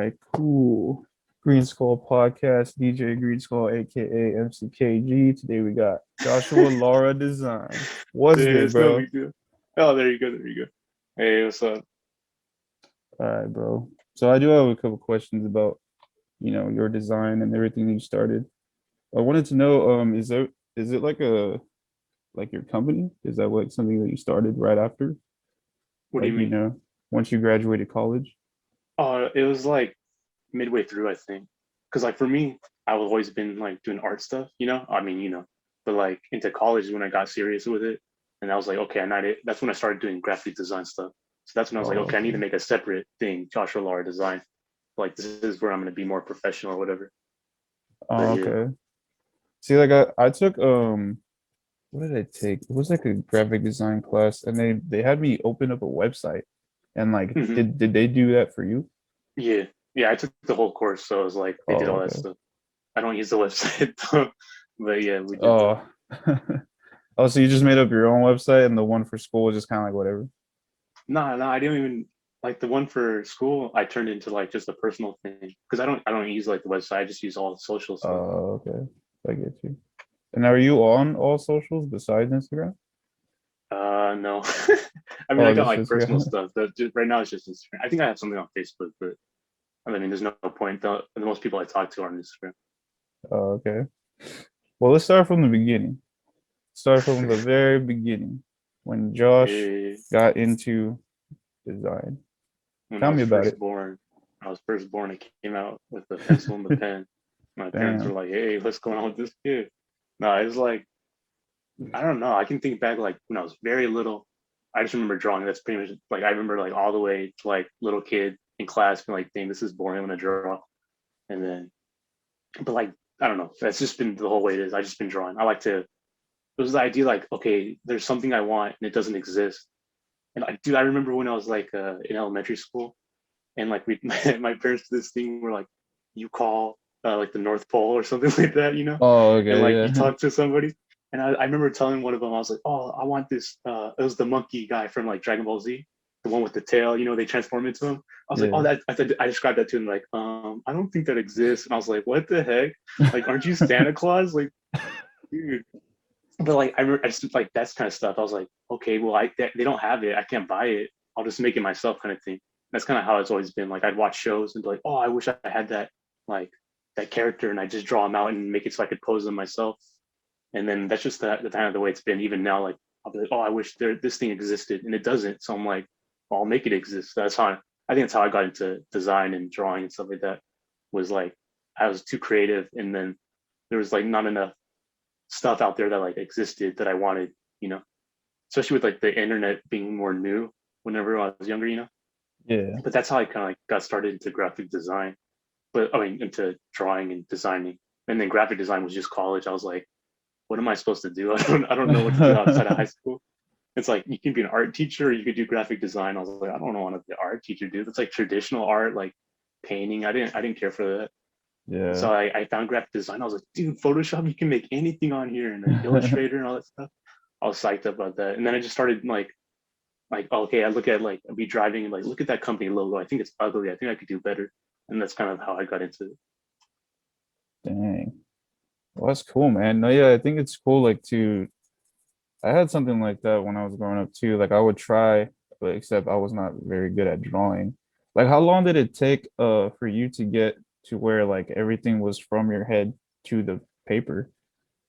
right, cool. GreenSkull podcast, DJ GreenSkull, aka MCKG. Today we got Joshua Lara Design. What's Yeah, good, it's no bro? big deal. Oh, there you go. There you go. Hey, what's up? All right, bro. So I do have a couple questions about, your design and everything you started. I wanted to know, is it like your company? Is that like something that you started right after? What do you Like, mean? once you graduated college? It was like midway through, I think. Because like for me, I've always been like doing art stuff, you know? I mean, but like into college is when I got serious with it. And I was like, okay, that's when I started doing graphic design stuff. So that's when I was like, Oh, okay, I need to okay. make a separate thing, Joshua Lara Design. Like this is where I'm gonna be more professional or whatever. But Oh, yeah. okay. See, like I took what did I take? It was like a graphic design class, and they had me open up a website. And like, hmm did they do that for you? Yeah. Yeah, I took the whole course, so it was like they did Oh, all that okay. stuff. I don't use the website though. But yeah, we did that. Oh, oh, so you just made up your own website, and the one for school was just kind of like whatever. No, I didn't even like the one for school. I turned into like just a personal thing because I don't use like the website. I just use all the social stuff. Oh, okay. I get you. And are you on all socials besides Instagram? No, I mean I Oh, got just like personal Instagram. stuff. Right now it's just Instagram. I think I have something on Facebook, but I mean there's no point. The most people I talk to are on Instagram. Oh, okay. Well, let's start from the beginning. Start from the very beginning when Josh Eh, got into design. when I Tell was me about first it. born, it came out with the pencil and the pen. My parents were Damn. like, "Hey, what's going on with this kid?" No, it's like I don't know. I can think back like when I was very little. I just remember drawing. That's pretty much like I remember like all the way to like little kid in class being like, "Dang, this is boring. I'm gonna draw." And then, but like I don't know. That's just been the whole way it is. I just been drawing. I like to. It was the idea like, okay, there's something I want and it doesn't exist. And I remember when I was like in elementary school and like my parents did this thing where like you call like the North Pole or something like that, Oh, and okay, like you yeah. talk to somebody. And I remember telling one of them, I was like, "Oh, I want this." It was the monkey guy from like Dragon Ball Z, the one with the tail. They transform into him. I was like, "Oh, Yeah. that." I described that to him like, I don't think that exists. And I was like, "What the heck? Like, aren't you Santa Claus? Like, dude." But like, I remember, I just like that's kind of stuff. I was like, okay, well, they don't have it. I can't buy it. I'll just make it myself, kind of thing. That's kind of how it's always been. Like, I'd watch shows and be like, oh, I wish I had that, like, that character, and I just draw them out and make it so I could pose them myself. And then that's just the kind of the way it's been. Even now, like, I'll be like, oh, I wish this thing existed, and it doesn't. So I'm like, well, I'll make it exist. That's how I think that's how I got into design and drawing and stuff like that. Was like I was too creative, and then there was like not enough stuff out there that like existed that I wanted, you know, especially with like the internet being more new whenever I was younger. Yeah. But that's how I kind of like got started into graphic design, but I mean into drawing and designing. And then graphic design was just college. I was like, what am I supposed to do? I don't know what to do outside of high school. It's like you can be an art teacher or you could do graphic design. I was like, I don't want to be an art teacher, dude. That's like traditional art, like painting. I didn't care for that. Yeah. So I found graphic design. I was like, dude, Photoshop, you can make anything on here, and then Illustrator and all that stuff. I was psyched up about that. And then I just started like okay, I look at like I'd be driving and like look at that company logo. I think it's ugly. I think I could do better. And that's kind of how I got into it. Dang. Well, that's cool, man. No, yeah, I think it's cool I had something like that when I was growing up too. Like I would try, but except I was not very good at drawing. Like how long did it take for you to get to where like everything was from your head to the paper?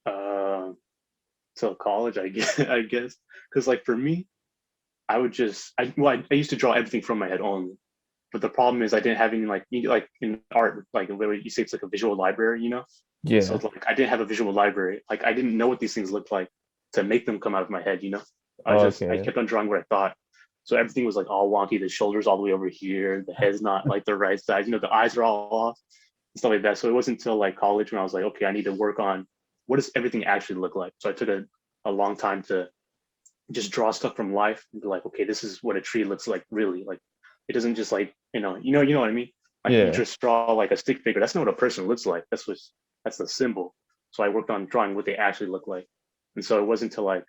Uh, so college, I guess, I guess, because like for me, I would just I used to draw everything from my head only. But the problem is I didn't have any like in art like where you say it's like a visual library. So Yeah. like I didn't have a visual library. Like I didn't know what these things looked like to make them come out of my head. I Okay. kept on drawing what I thought. So everything was like all wonky. The shoulders all the way over here. The head's not like the right size. The eyes are all off and stuff like that. So it wasn't until like college when I was like, okay, I need to work on what does everything actually look like. So I took a long time to just draw stuff from life and be like, okay, this is what a tree looks like really. Like it doesn't just like, you know what I mean? Like you Yeah. just draw like a stick figure. That's not what a person looks like. That's the symbol. So I worked on drawing what they actually look like. And so it wasn't until like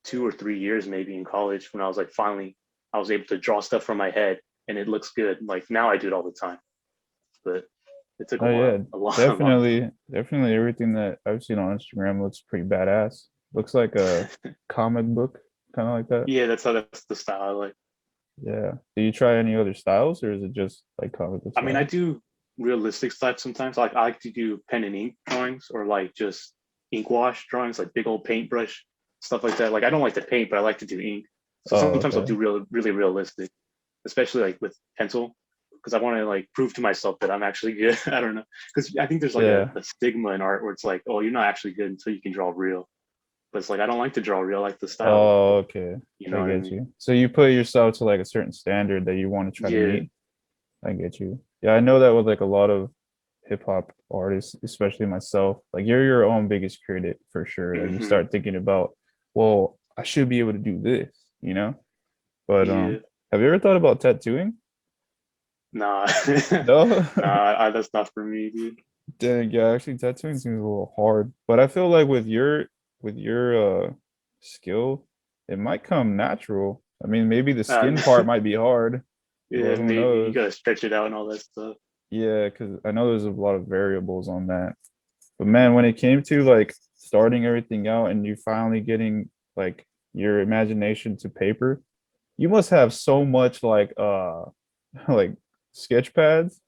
2 or 3 years maybe in college when I was like finally I was able to draw stuff from my head and it looks good. Like now I do it all the time. but it took a Oh yeah, while, a long definitely, definitely everything that I've seen on Instagram looks pretty badass. Looks like a time. comic book, kind of like that. Yeah, that's the style I like. Yeah. Do you try any other styles, or is it just like comic book I mean, I style? do realistic stuff sometimes. Like I like to do pen and ink drawings or like just ink wash drawings, like big old paintbrush stuff like that. Like I don't like to paint, but I like to do ink. So Oh, sometimes I'll okay. do really realistic, especially like with pencil, because I want to like prove to myself that I'm actually good. I don't know, because I think there's like Yeah. a stigma in art where it's like, oh, you're not actually good until you can draw real. But it's like I don't like to draw real, I like the style of Oh, it. okay. You know I what I get mean? you. So you put yourself to like a certain standard that you want to try to Yeah. meet. I get you. Yeah, I know that with like a lot of hip hop artists, especially myself. Like you're your own biggest critic for sure. Like you Hmm. start thinking about, well, I should be able to do this, you know? But Yeah. have you ever thought about tattooing? Nah. No? That's not for me, dude. Dang, yeah, actually tattooing seems a little hard. But I feel like with your skill, it might come natural. I mean, maybe the Uh, skin part might be hard, yeah, but who maybe you knows? gotta stretch it out and all that stuff. Yeah, because I know there's a lot of variables on that. But man, when Hmm. it came to like starting everything out and you finally getting like your imagination to paper, you must have so much like like sketch pads.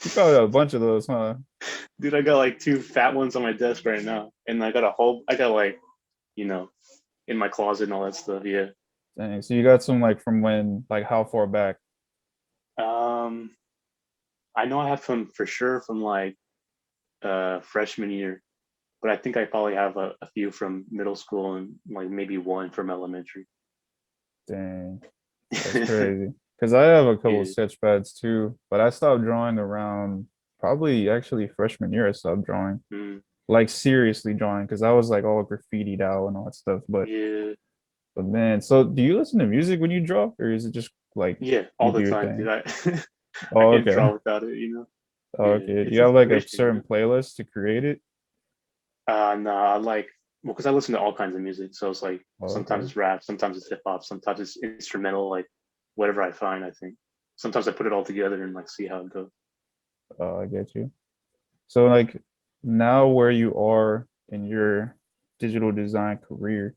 You probably have a bunch of those, huh? Dude, I got like two fat ones on my desk right now, and I got like, you know, in my closet and all that stuff. Yeah. Dang, so you got some like from when, like how far back? Um, I know I have some for sure from like freshman year, but I think I probably have a few from middle school and like maybe one from elementary. Dang, that's crazy. Because I have a couple of Yeah. sketch pads too, but I stopped drawing around probably actually freshman year. I stopped drawing, Mm, like seriously drawing, because I was like all graffitied out and all that stuff. yeah. But man, so do you listen to music when you draw, or is it just like Yeah. you All do the your time, dude. thing? I Oh, can't okay. draw without it. You know. Oh, Yeah. okay. Do It's you have like a inspiration. You certain know. playlist to create it? Nah, like, well, because I listen to all kinds of music. So it's like Oh, sometimes okay. it's rap, sometimes it's hip hop, sometimes it's instrumental, like whatever I find, I think. Sometimes I put it all together and like see how it goes. Oh, I get you. So like now where you are in your digital design career,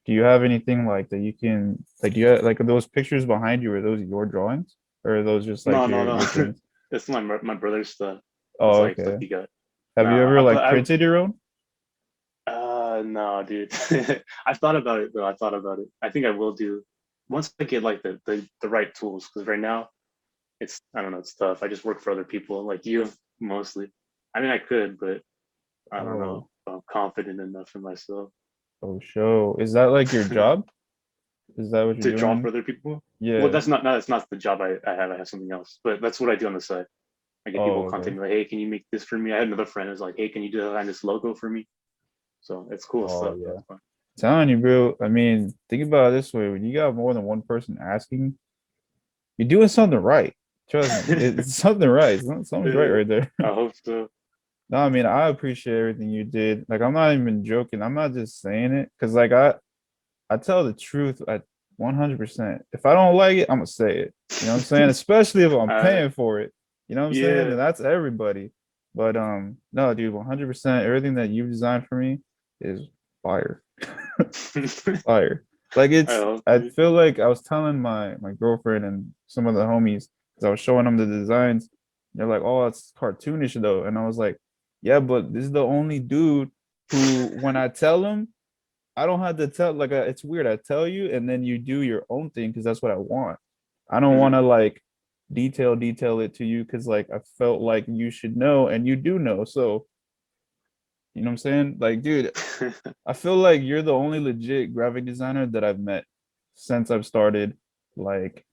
do you have anything like that you can like do you have, like those pictures behind you, are those your drawings? Or are those just like No, no, your no. things? It's my brother's stuff. It's Oh, like stuff okay. he got. Have you Nah, ever like printed your own? no, dude. I thought about it though. I thought about it. I think I will do once I get like the right tools. Because right now it's I don't know, it's tough. I just work for other people like you mostly. I mean, I could, but I don't know Oh, if I'm confident enough in myself oh, show. Is that like your job? Is that what you're to draw for doing? other people. Well, Yeah. that's not the job I have. I have something else, but that's what I do on the side. I get people Oh, contact okay. me like, "Hey, can you make this for me?" I had another friend who's like, "Hey, can you design this logo for me?" So it's cool Oh, stuff. Though. yeah. It's fun. Telling you, bro. I mean, think about it this way. When you got more than one person asking, you're doing something right. Trust me. It's something right. Something's right right there. I hope so. No, I mean, I appreciate everything you did. Like, I'm not even joking. I'm not just saying it because, like, I tell the truth at 100%. If I don't like it, I'm gonna say it. You know what I'm saying? Especially if I'm uh, paying for it. You know what I'm saying? yeah. And that's everybody. But no, dude, 100%. Everything that you designed for me is fire, fire. Like I it's. hope. I feel like I was telling my girlfriend and some of the homies because I was showing them the designs. They're like, "Oh, it's cartoonish though," and I was like, "Yeah, but this is the only dude who, when I tell him." I don't have to tell like it's weird. I tell you and then you do your own thing because that's what I want. I don't want Mhm. to like detail it to you because like I felt like you should know and you do know. So you know what I'm saying? Like, dude, I feel like you're the only legit graphic designer that I've met since I've started like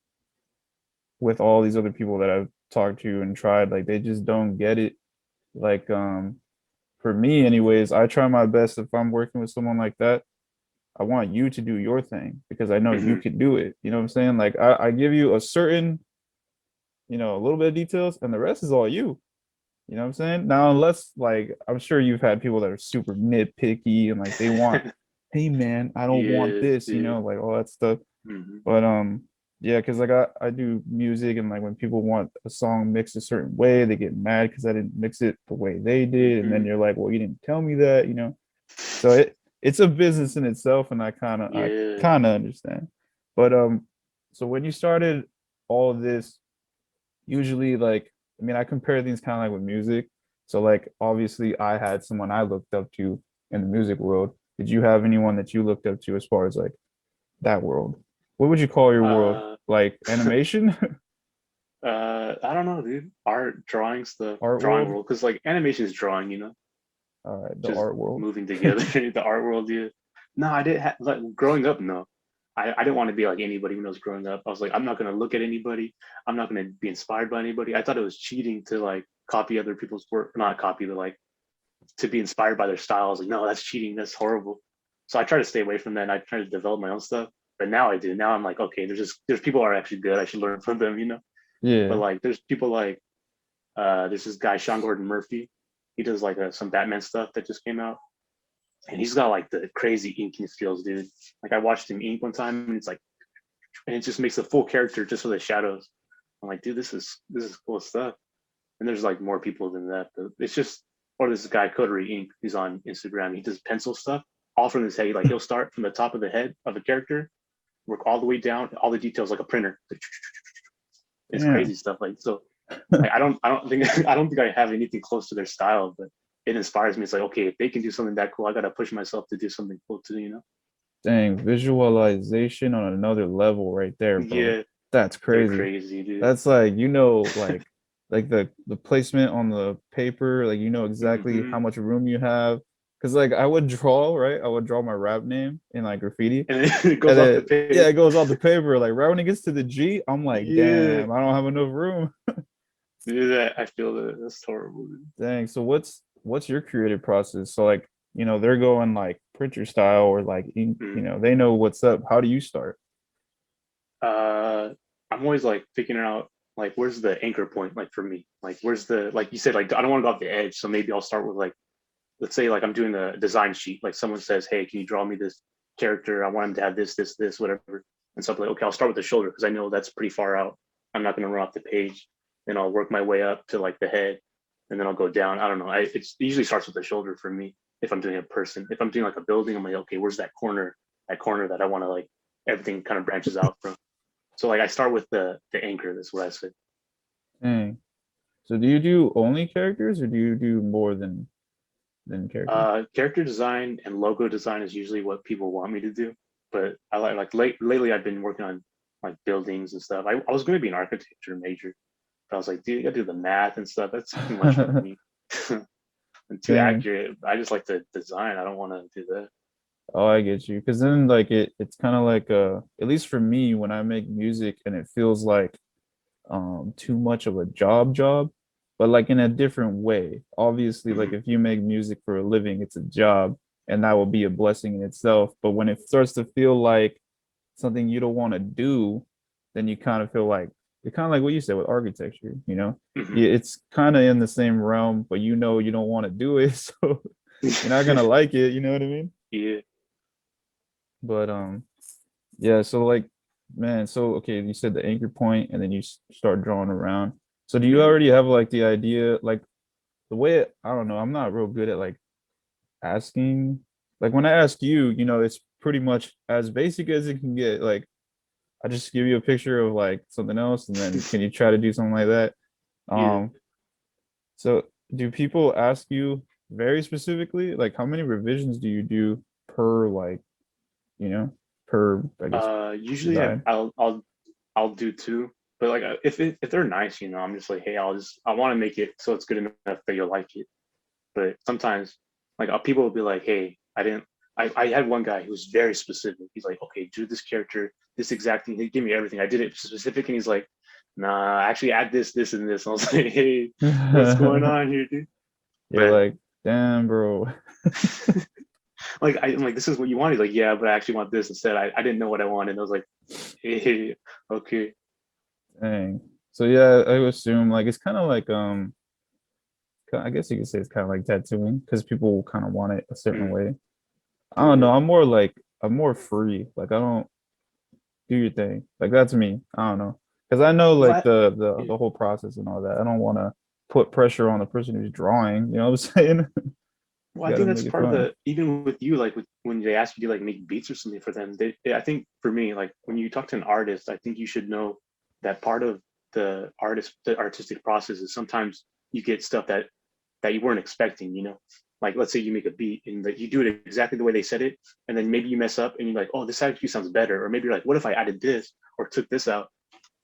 with all these other people that I've talked to and tried. Like they just don't get it. Like for me anyways, I try my best if I'm working with someone like that. I want you to do your thing because I know you Mhm. can do it. You know what I'm saying? Like I give you a certain, a little bit of details and the rest is all you. You know what I'm saying? Now, unless like I'm sure you've had people that are super nitpicky and like they want, hey man, I don't want Yeah, this, yeah. like all that stuff. Mhm. But Yeah, because like I do music and like when people want a song mixed a certain way, they get mad because I didn't mix it the way they did. And then Hmm. you're like, well, you didn't tell me that, you know. So it's a business in itself, and I Yeah. kind of understand. But so when you started all of this, usually like I mean I compare things kind of like with music. So like obviously I had someone I looked up to in the music world. Did you have anyone that you looked up to as far as like that world? What would you call your world? Uh, Like animation? I don't know, dude. Art, drawing stuff, Art drawing world? world, because like animation is drawing, All right, the just art world. moving together. The art world, yeah. No, I didn't have like growing up. No, I didn't want to be like anybody when I was growing up. I was like, I'm not gonna look at anybody. I'm not gonna be inspired by anybody. I thought it was cheating to like copy other people's work, not copy, but like to be inspired by their style. I was like, no, that's cheating. That's horrible. So I try to stay away from that. And I try to develop my own stuff. But now I do. Now I'm like, okay, there's people who are actually good. I should learn from them. But Yeah. like, there's people like there's this guy Sean Gordon Murphy. He does like some Batman stuff that just came out, and he's got like the crazy inking skills, dude. Like I watched him ink one time, and it's like, and it just makes a full character just with the shadows. I'm like, dude, this is cool stuff. And there's like more people than that, but it's just, or this guy Coterie Inc. He's on Instagram. He does pencil stuff all from his head. Like he'll start from the top of the head of a character, work all the way down, all the details like a printer. It's crazy Damn. stuff. Like so, like I don't think I don't think I have anything close to their style, but it inspires me. It's like, okay, if they can do something that cool, I gotta push myself to do something cool too. Dang, visualization on another level right there, bro. Yeah, That's they're crazy. crazy, dude. That's like, you know, like the placement on the paper, like you know exactly Hmm. how much room you have. Cause like I would draw, right? I would draw my rap name in like graffiti. And then it And goes off the then yeah, page. it goes off the paper. Like right when it gets to the G, I'm like, Yeah, damn, I don't have enough room. dude, I feel that. That's horrible, dude. Dang. So what's your creative process? So like, you know, they're going like printer style or like ink, you Mm. know, they know what's up. How do you start? uh I'm always like figuring out like where's the anchor point like for me, like where's the, like you said, like I don't want to go off the edge, so maybe I'll start with like, let's say like I'm doing a design sheet, like someone says, hey, can you draw me this character, I want him to have this whatever, and so I'm like, okay, I'll start with the shoulder because I know that's pretty far out, I'm not going to run off the page, then I'll work my way up to like the head, and then I'll go down. I don't know, it usually starts with the shoulder for me. If I'm doing a person, if I'm doing like a building, I'm like, okay, where's that corner that I want to like, everything kind of branches out from. So like I start with the anchor. That's what I say. Dang. So do you do only characters or do you do more than characters? Character design and logo design is usually what people want me to do, but I lately I've been working on like buildings and stuff. I was going to be an architecture major, but I was like, dude, you got to do the math and stuff. That's too much for me. And too Dang. accurate. I just like the design. I don't want to do that. Oh, I get you. Because then like it's kind of like at least for me when I make music and it feels like too much of a job, but like in a different way. Obviously, like Hmm. if you make music for a living, it's a job and that will be a blessing in itself. But when it starts to feel like something you don't want to do, then you kind of feel like it's kind of like what you said with architecture, you know? Hmm. Yeah, it's kind of in the same realm, but you know you don't want to do it, so you're not gonna like it, you know what I mean? Yeah. But yeah, so like man, so okay, you said the anchor point and then you start drawing around. So do you Hmm. already have like the idea like the way I don't know, I'm not real good at like asking. Like when I ask you, you know, it's pretty much as basic as it can get. Like I just give you a picture of like something else and then can you try to do something like that? Yeah. Um so do people ask you very specifically like how many revisions do you do per like, you know, per I guess Usually design? I'll do two, but like if they're nice, I'm just like, hey, I want to make it so it's good enough that you'll like it. But sometimes, like people will be like, hey, I didn't. I had one guy who was very specific. He's like, okay, do this character, this exact thing. He gave me everything. I did it specific, and he's like, nah, actually add this, and this. And I was like, hey, what's going on here, dude? You're But like, damn, bro. like I'm like, this is what you wanted. He's like, yeah, but I actually want this instead. I didn't know what I wanted. And I was like, hey, okay. Dang. So yeah, I would assume like it's kind of like I guess you could say it's kind of like tattooing because people kind of want it a certain Mm, way. I don't know. yeah. I'm more free. Like I don't. do your thing. Like that's me. I don't know. Because I know Well, like the yeah. the whole process and all that. I don't want to put pressure on the person who's drawing. You know what I'm saying? Well, I Got to think that's make it part of fun. the even with you, like with when they ask you to like make beats or something for them. I think for me, like when you talk to an artist, I think you should know that part of the artistic process is sometimes you get stuff that you weren't expecting. Like let's say you make a beat and that you do it exactly the way they said it, and then maybe you mess up and you're like, oh, this actually sounds better, or maybe you're like, what if I added this or took this out,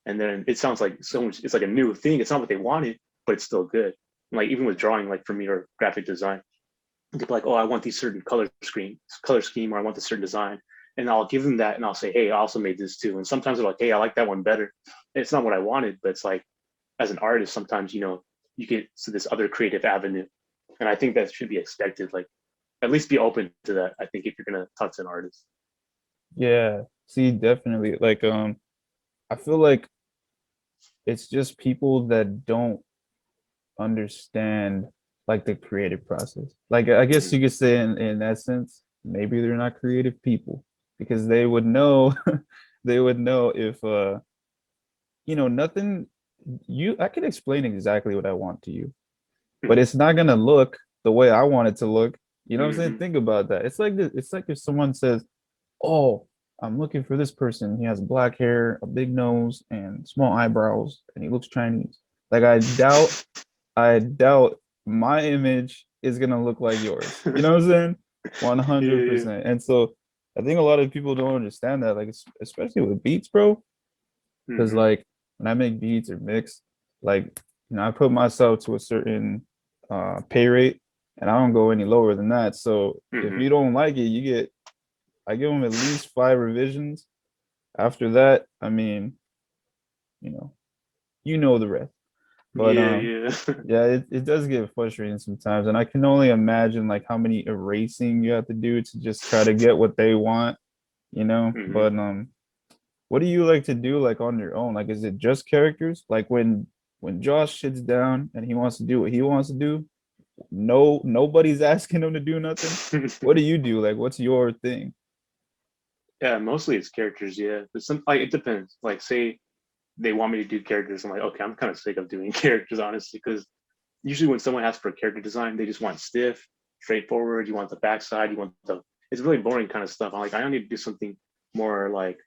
and then it sounds like so much. It's like a new thing. It's not what they wanted, but it's still good. Like even with drawing, like for me or graphic design they'll be like, oh, I want these certain color scheme, or I want this certain design. And I'll give them that and I'll say, hey, I also made this too. And sometimes they're like, hey, I like that one better. And it's not what I wanted, but it's like, as an artist, sometimes, you get to this other creative avenue. And I think that should be expected. Like, at least be open to that, I think, if you're going to talk to an artist. Yeah. See, definitely. Like I feel like it's just people that don't understand like the creative process. Like I guess Mm-hmm. you could say in essence, maybe they're not creative people because they would know they would know if nothing you I can explain exactly what I want to you, but Mm-hmm. it's not gonna look the way I want it to look. You know what I'm saying? Mm-hmm. Think about that. It's like this, it's like if someone says, oh, I'm looking for this person. He has black hair, a big nose, and small eyebrows, and he looks Chinese. Like I doubt my image is gonna look like yours. You know what I'm saying? Yeah, 100%. And so I think a lot of people don't understand that, like especially with beats, bro. yeah. Because Mm-hmm. like when I make beats or mix, like I put myself to a certain pay rate, and I don't go any lower than that. So if Mm-hmm. you don't like it, I give them at least 5 revisions. After that, I mean, you know, the rest. But Yeah, yeah. yeah, it does get frustrating sometimes. And I can only imagine like how many erasing you have to do to just try to get what they want, you know? Mm-hmm. But what do you like to do like on your own? Like is it just characters? Like when Josh sits down and he wants to do what he wants to do, nobody's asking him to do nothing. What do you do? Like what's your thing? Yeah, mostly it's characters, yeah. But some like it depends. Like say they want me to do characters, I'm like, okay, I'm kind of sick of doing characters, honestly, because usually when someone asks for a character design, they just want stiff, straightforward. You want the backside, you want the. It's really boring kind of stuff. I'm like, I don't need to do something more like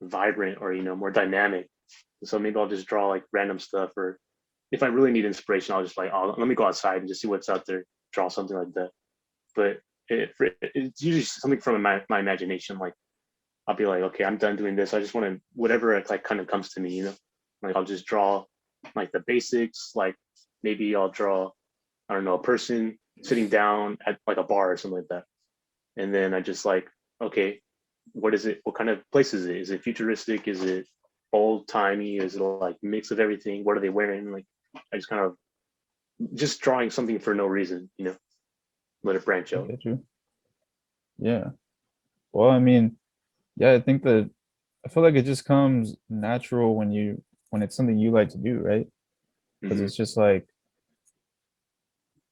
vibrant or more dynamic. So maybe I'll just draw like random stuff, or if I really need inspiration, I'll just like, oh, let me go outside and just see what's out there, draw something like that. But it's usually something from my imagination. Like I'll be like, okay, I'm done doing this. I just want to whatever it like kind of comes to me. Like I'll just draw like the basics. Like maybe I'll draw, I don't know, a person sitting down at like a bar or something like that, and then I just like, okay, what is it? What kind of place is it? Is it futuristic? Is it old timey? Is it like mix of everything? What are they wearing? Like I just kind of just drawing something for no reason. Let it branch I out. get you. Yeah. Well, I mean, yeah, I think that I feel like it just comes natural when it's something you like to do, right? Because Mm-hmm. it's just like,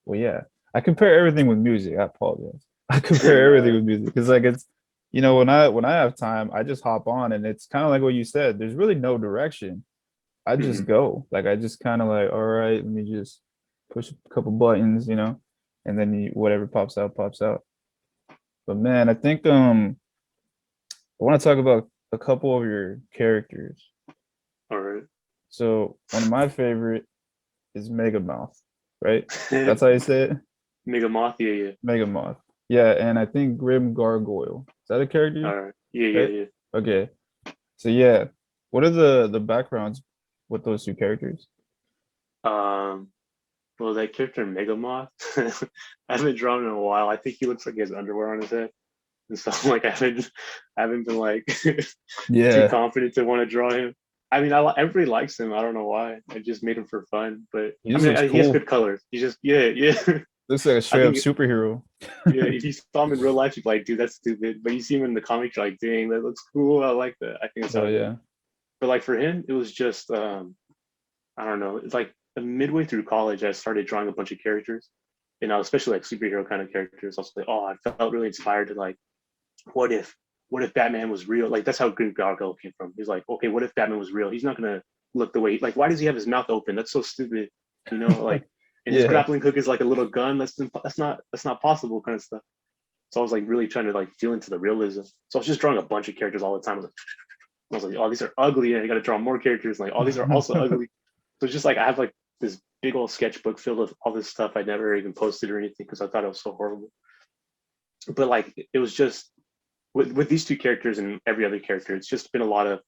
well, yeah. I compare everything with music. I apologize. I compare everything No, with music because like it's when I have time, I just hop on and it's kind of like what you said. There's really no direction. I just mm-hmm. go. Like I just kind of like, all right, let me just push a couple buttons, and then whatever pops out, pops out. But man, I think I want to talk about a couple of your characters. All right. So one of my favorite is Megamouth, right? That's how you say it? Mega Moth, yeah, yeah. Megamoth. Yeah, and I think Grim Gargoyle. Is that a character? All right. Yeah, Right? yeah, Okay. So yeah, what are the backgrounds with those two characters? yeah. Well, that character Megamoth, I haven't drawn in a while. I think he looks like he has underwear on his head, and so like I haven't been like too Yeah, confident to want to draw him. I mean, everybody likes him. I don't know why. I just made him for fun, but he I just mean, looks he has cool. good colors. He just yeah. Looks like a I straight up think superhero. yeah. If you saw him in real life, you'd be like, dude, that's stupid. But you see him in the comics, you're like, dang, that looks cool. I like that. I think that's how Oh it is. yeah. But like for him, it was just I don't know. It's like midway through college, I started drawing a bunch of characters, and especially like superhero kind of characters. I was like, oh, I felt really inspired to like, what if? what if Batman was real? Like that's how Green Gargoyle came from. He's like, okay, what if Batman was real? He's not gonna look the way, like, why does he have his mouth open? That's so stupid, like, and his Yeah. grappling hook is like a little gun. That's not possible, kind of stuff. So I was like really trying to like feel into the realism. So I was just drawing a bunch of characters all the time. I was like, oh, these are ugly, and I got to draw more characters. Like, oh, these are also ugly. So it's just like I have like this big old sketchbook filled with all this stuff I never even posted or anything because I thought it was so horrible. But like it was just with these two characters and every other character, it's just been a lot of.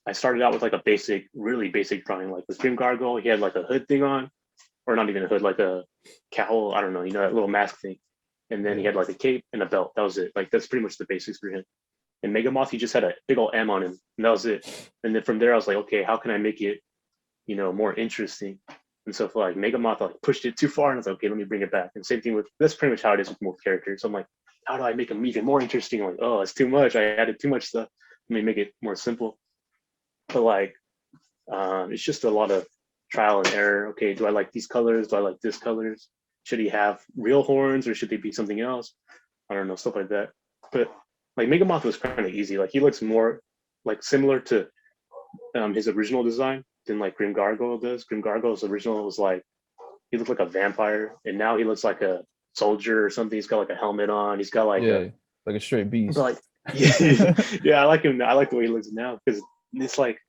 I started out with like a basic, really basic drawing. Like with Grim Gargoyle, he had like a hood thing on, or not even a hood, like a cowl. I don't know, that little mask thing. And then he had like a cape and a belt. That was it. Like that's pretty much the basics for him. And Megamoth, he just had a big old M on him, and that was it. And then from there, I was like, okay, how can I make it, more interesting? And so for like Megamoth, I like pushed it too far, and I was like, okay, let me bring it back. And same thing with that's pretty much how it is with most characters. So I'm like, how do I make them even more interesting? I'm like, oh, it's too much. I added too much stuff. Let me make it more simple. But like, it's just a lot of trial and error. Okay, do I like these colors? Do I like this colors? Should he have real horns or should they be something else? I don't know, stuff like that. But like Megamoth was kind of easy. Like he looks more like similar to his original design than like Grim Gargoyle does. Grim Gargoyle's original was like he looked like a vampire, and now he looks like a soldier or something. He's got like a helmet on. He's got like Yeah, like a straight beast. like yeah, yeah. I like him. I like the way he looks now because it's like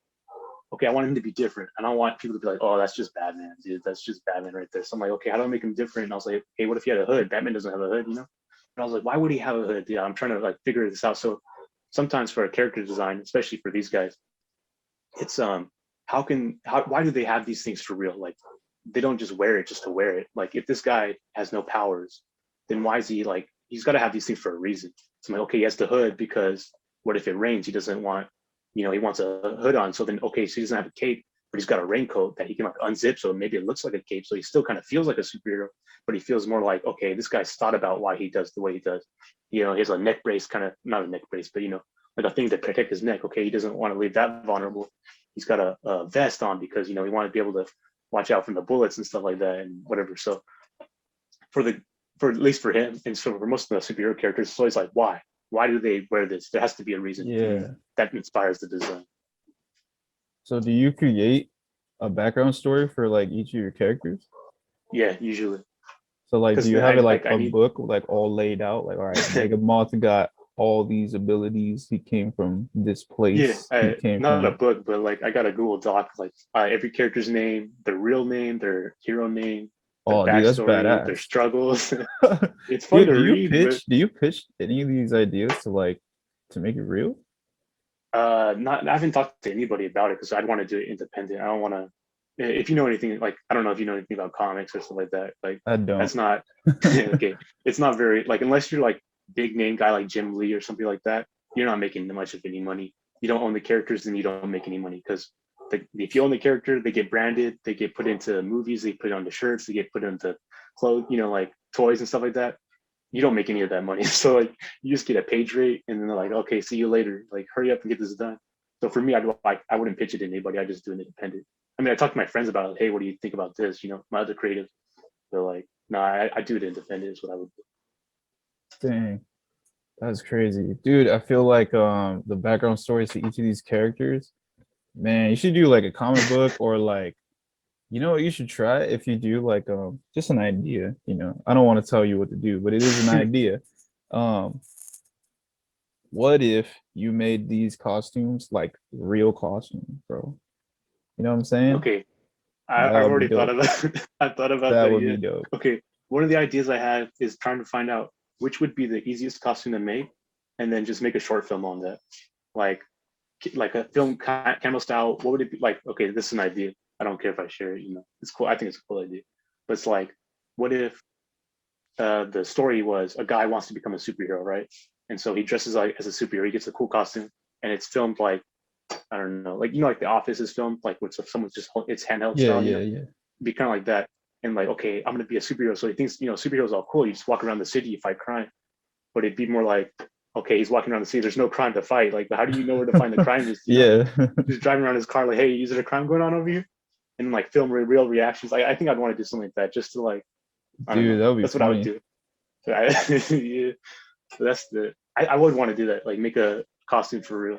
okay, I want him to be different. I don't want people to be like, oh, that's just Batman, dude. That's just Batman right there. So I'm like, okay, how do I make him different? And I was like, hey, what if he had a hood? Batman doesn't have a hood, And I was like, why would he have a hood? Yeah, I'm trying to like figure this out. So sometimes for a character design, especially for these guys, it's why do they have these things for real? Like they don't just wear it just to wear it. Like if this guy has no powers, then why is he like he's got to have these things for a reason? So I'm like, okay, he has the hood because what if it rains? He doesn't want he wants a hood on. So then, okay, so he doesn't have a cape, but he's got a raincoat that he can like unzip. So maybe it looks like a cape. So he still kind of feels like a superhero, but he feels more like, okay, this guy's thought about why he does the way he does. He has a neck brace, kind of not a neck brace, but like a thing to protect his neck. Okay, he doesn't want to leave that vulnerable. He's got a vest on because he wanted to be able to watch out from the bullets and stuff like that and whatever. So for at least for him, and so for most of the superhero characters, it's always like, why? Why do they wear this? There has to be a reason. Yeah. That inspires the design. So do you create a background story for like each of your characters? Yeah, usually. So like, do you have it like a need... book like all laid out? Like, all right, Mega Moth got all these abilities. He came from this place. Yeah, He came not from a book, but like I got a Google Doc, like every character's name, their real name, their hero name, their oh, dude, that's backstory, their badass. struggles. It's fun Dude, to read, but do you pitch any of these ideas to like to make it real? not I haven't talked to anybody about it because I'd want to do it independent. I don't want to. If you know anything, like I don't know if you know anything about comics or stuff like that. Like I don't. that's not okay. It's not very like unless you're like big name guy like Jim Lee or something like that. You're not making much of any money. You don't own the characters, then you don't make any money because if you own the character, they get branded, they get put into movies, they put it on the shirts, they get put into clothes, like toys and stuff like that. You don't make any of that money. So like you just get a page rate and then they're like, okay, see you later. Like hurry up and get this done. So for me, I wouldn't pitch it to anybody. I just do it independent. I mean, I talk to my friends about it. Hey, what do you think about this? My other creatives. They're like, no, I do it independent is what I would do. Dang, that's crazy, dude. I feel like the background stories to each of these characters, man, you should do like a comic book or like, what you should try if you do like just an idea. I don't want to tell you what to do, but it is an idea. What if you made these costumes like real costumes, bro? You know what I'm saying? Okay, That I've would be already thought dope. about I thought about That that. would Yeah. be dope. Okay, one of the ideas I have is trying to find out which would be the easiest costume to make, and then just make a short film on that, like a film camera style. What would it be like? Okay, this is an idea. I don't care if I share it. It's cool. I think it's a cool idea. But it's like, what if the story was a guy wants to become a superhero, right? And so he dresses like as a superhero. He gets a cool costume, and it's filmed like I don't know, like The Office is filmed like with someone's just it's handheld Yeah, style. yeah, yeah. Be kind of like that. And like, okay, I'm gonna be a superhero. So he thinks superheroes are all cool. You just walk around the city, you fight crime. But it'd be more like, okay, he's walking around the city. There's no crime to fight. Like, how do you know where to find the crime? Is Yeah. Just driving around his car, like, hey, is there a crime going on over here? And like film real reactions. Like, I think I'd want to do something like that, just to like, I don't Dude, know. that would be That's what I would funny. do. So yeah, so that's the I would want to do that, like make a costume for real.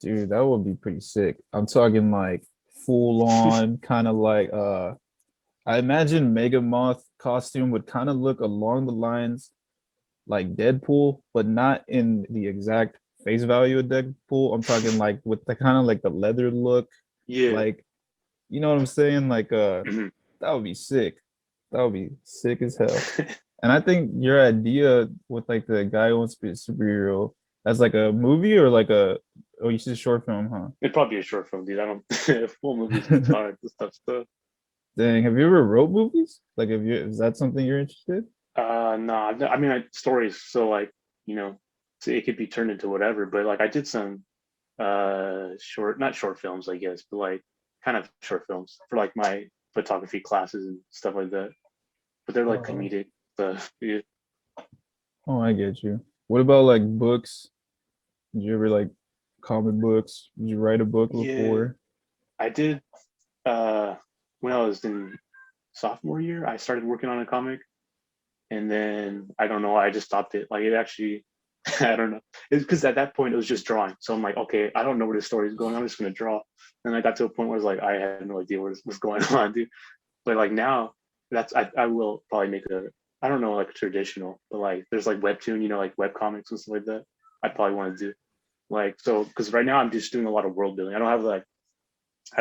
Dude, that would be pretty sick. I'm talking like full on kind of like I imagine Mega Moth costume would kind of look along the lines like Deadpool, but not in the exact face value of Deadpool. I'm talking like with the kind of like the leather look, Yeah. like you know what I'm saying? Like Mhm. that would be sick. That would be sick as hell. And I think your idea with like the guy who wants to be a superhero as like a movie or like a oh you said a short film, It'd probably be a short film, dude. I don't full movies. It's huh? hard. This stuff. Dang, have you ever wrote movies? Like, have you is that something you're interested? Nah. I mean, stories. So like, you know, so it could be turned into whatever. But like, I did some not short films, I guess, but like kind of short films for like my photography classes and stuff like that. But they're like Oh, comedic stuff. Yeah. oh, I get you. What about like books? Did you ever like comic books? Did you write a book Yeah. before? I did. Uh, when I was in sophomore year, I started working on a comic, and then I don't know, I just stopped it. Like it actually, I don't know. It's because at that point it was just drawing. So I'm like, okay, I don't know where the story is going. I'm just gonna draw. And I got to a point where it's like I had no idea what's going on, dude. But like now, I will probably make a I don't know like traditional, but like there's like webtoon, like web comics and stuff like that. I probably want to do like so because right now I'm just doing a lot of world building. I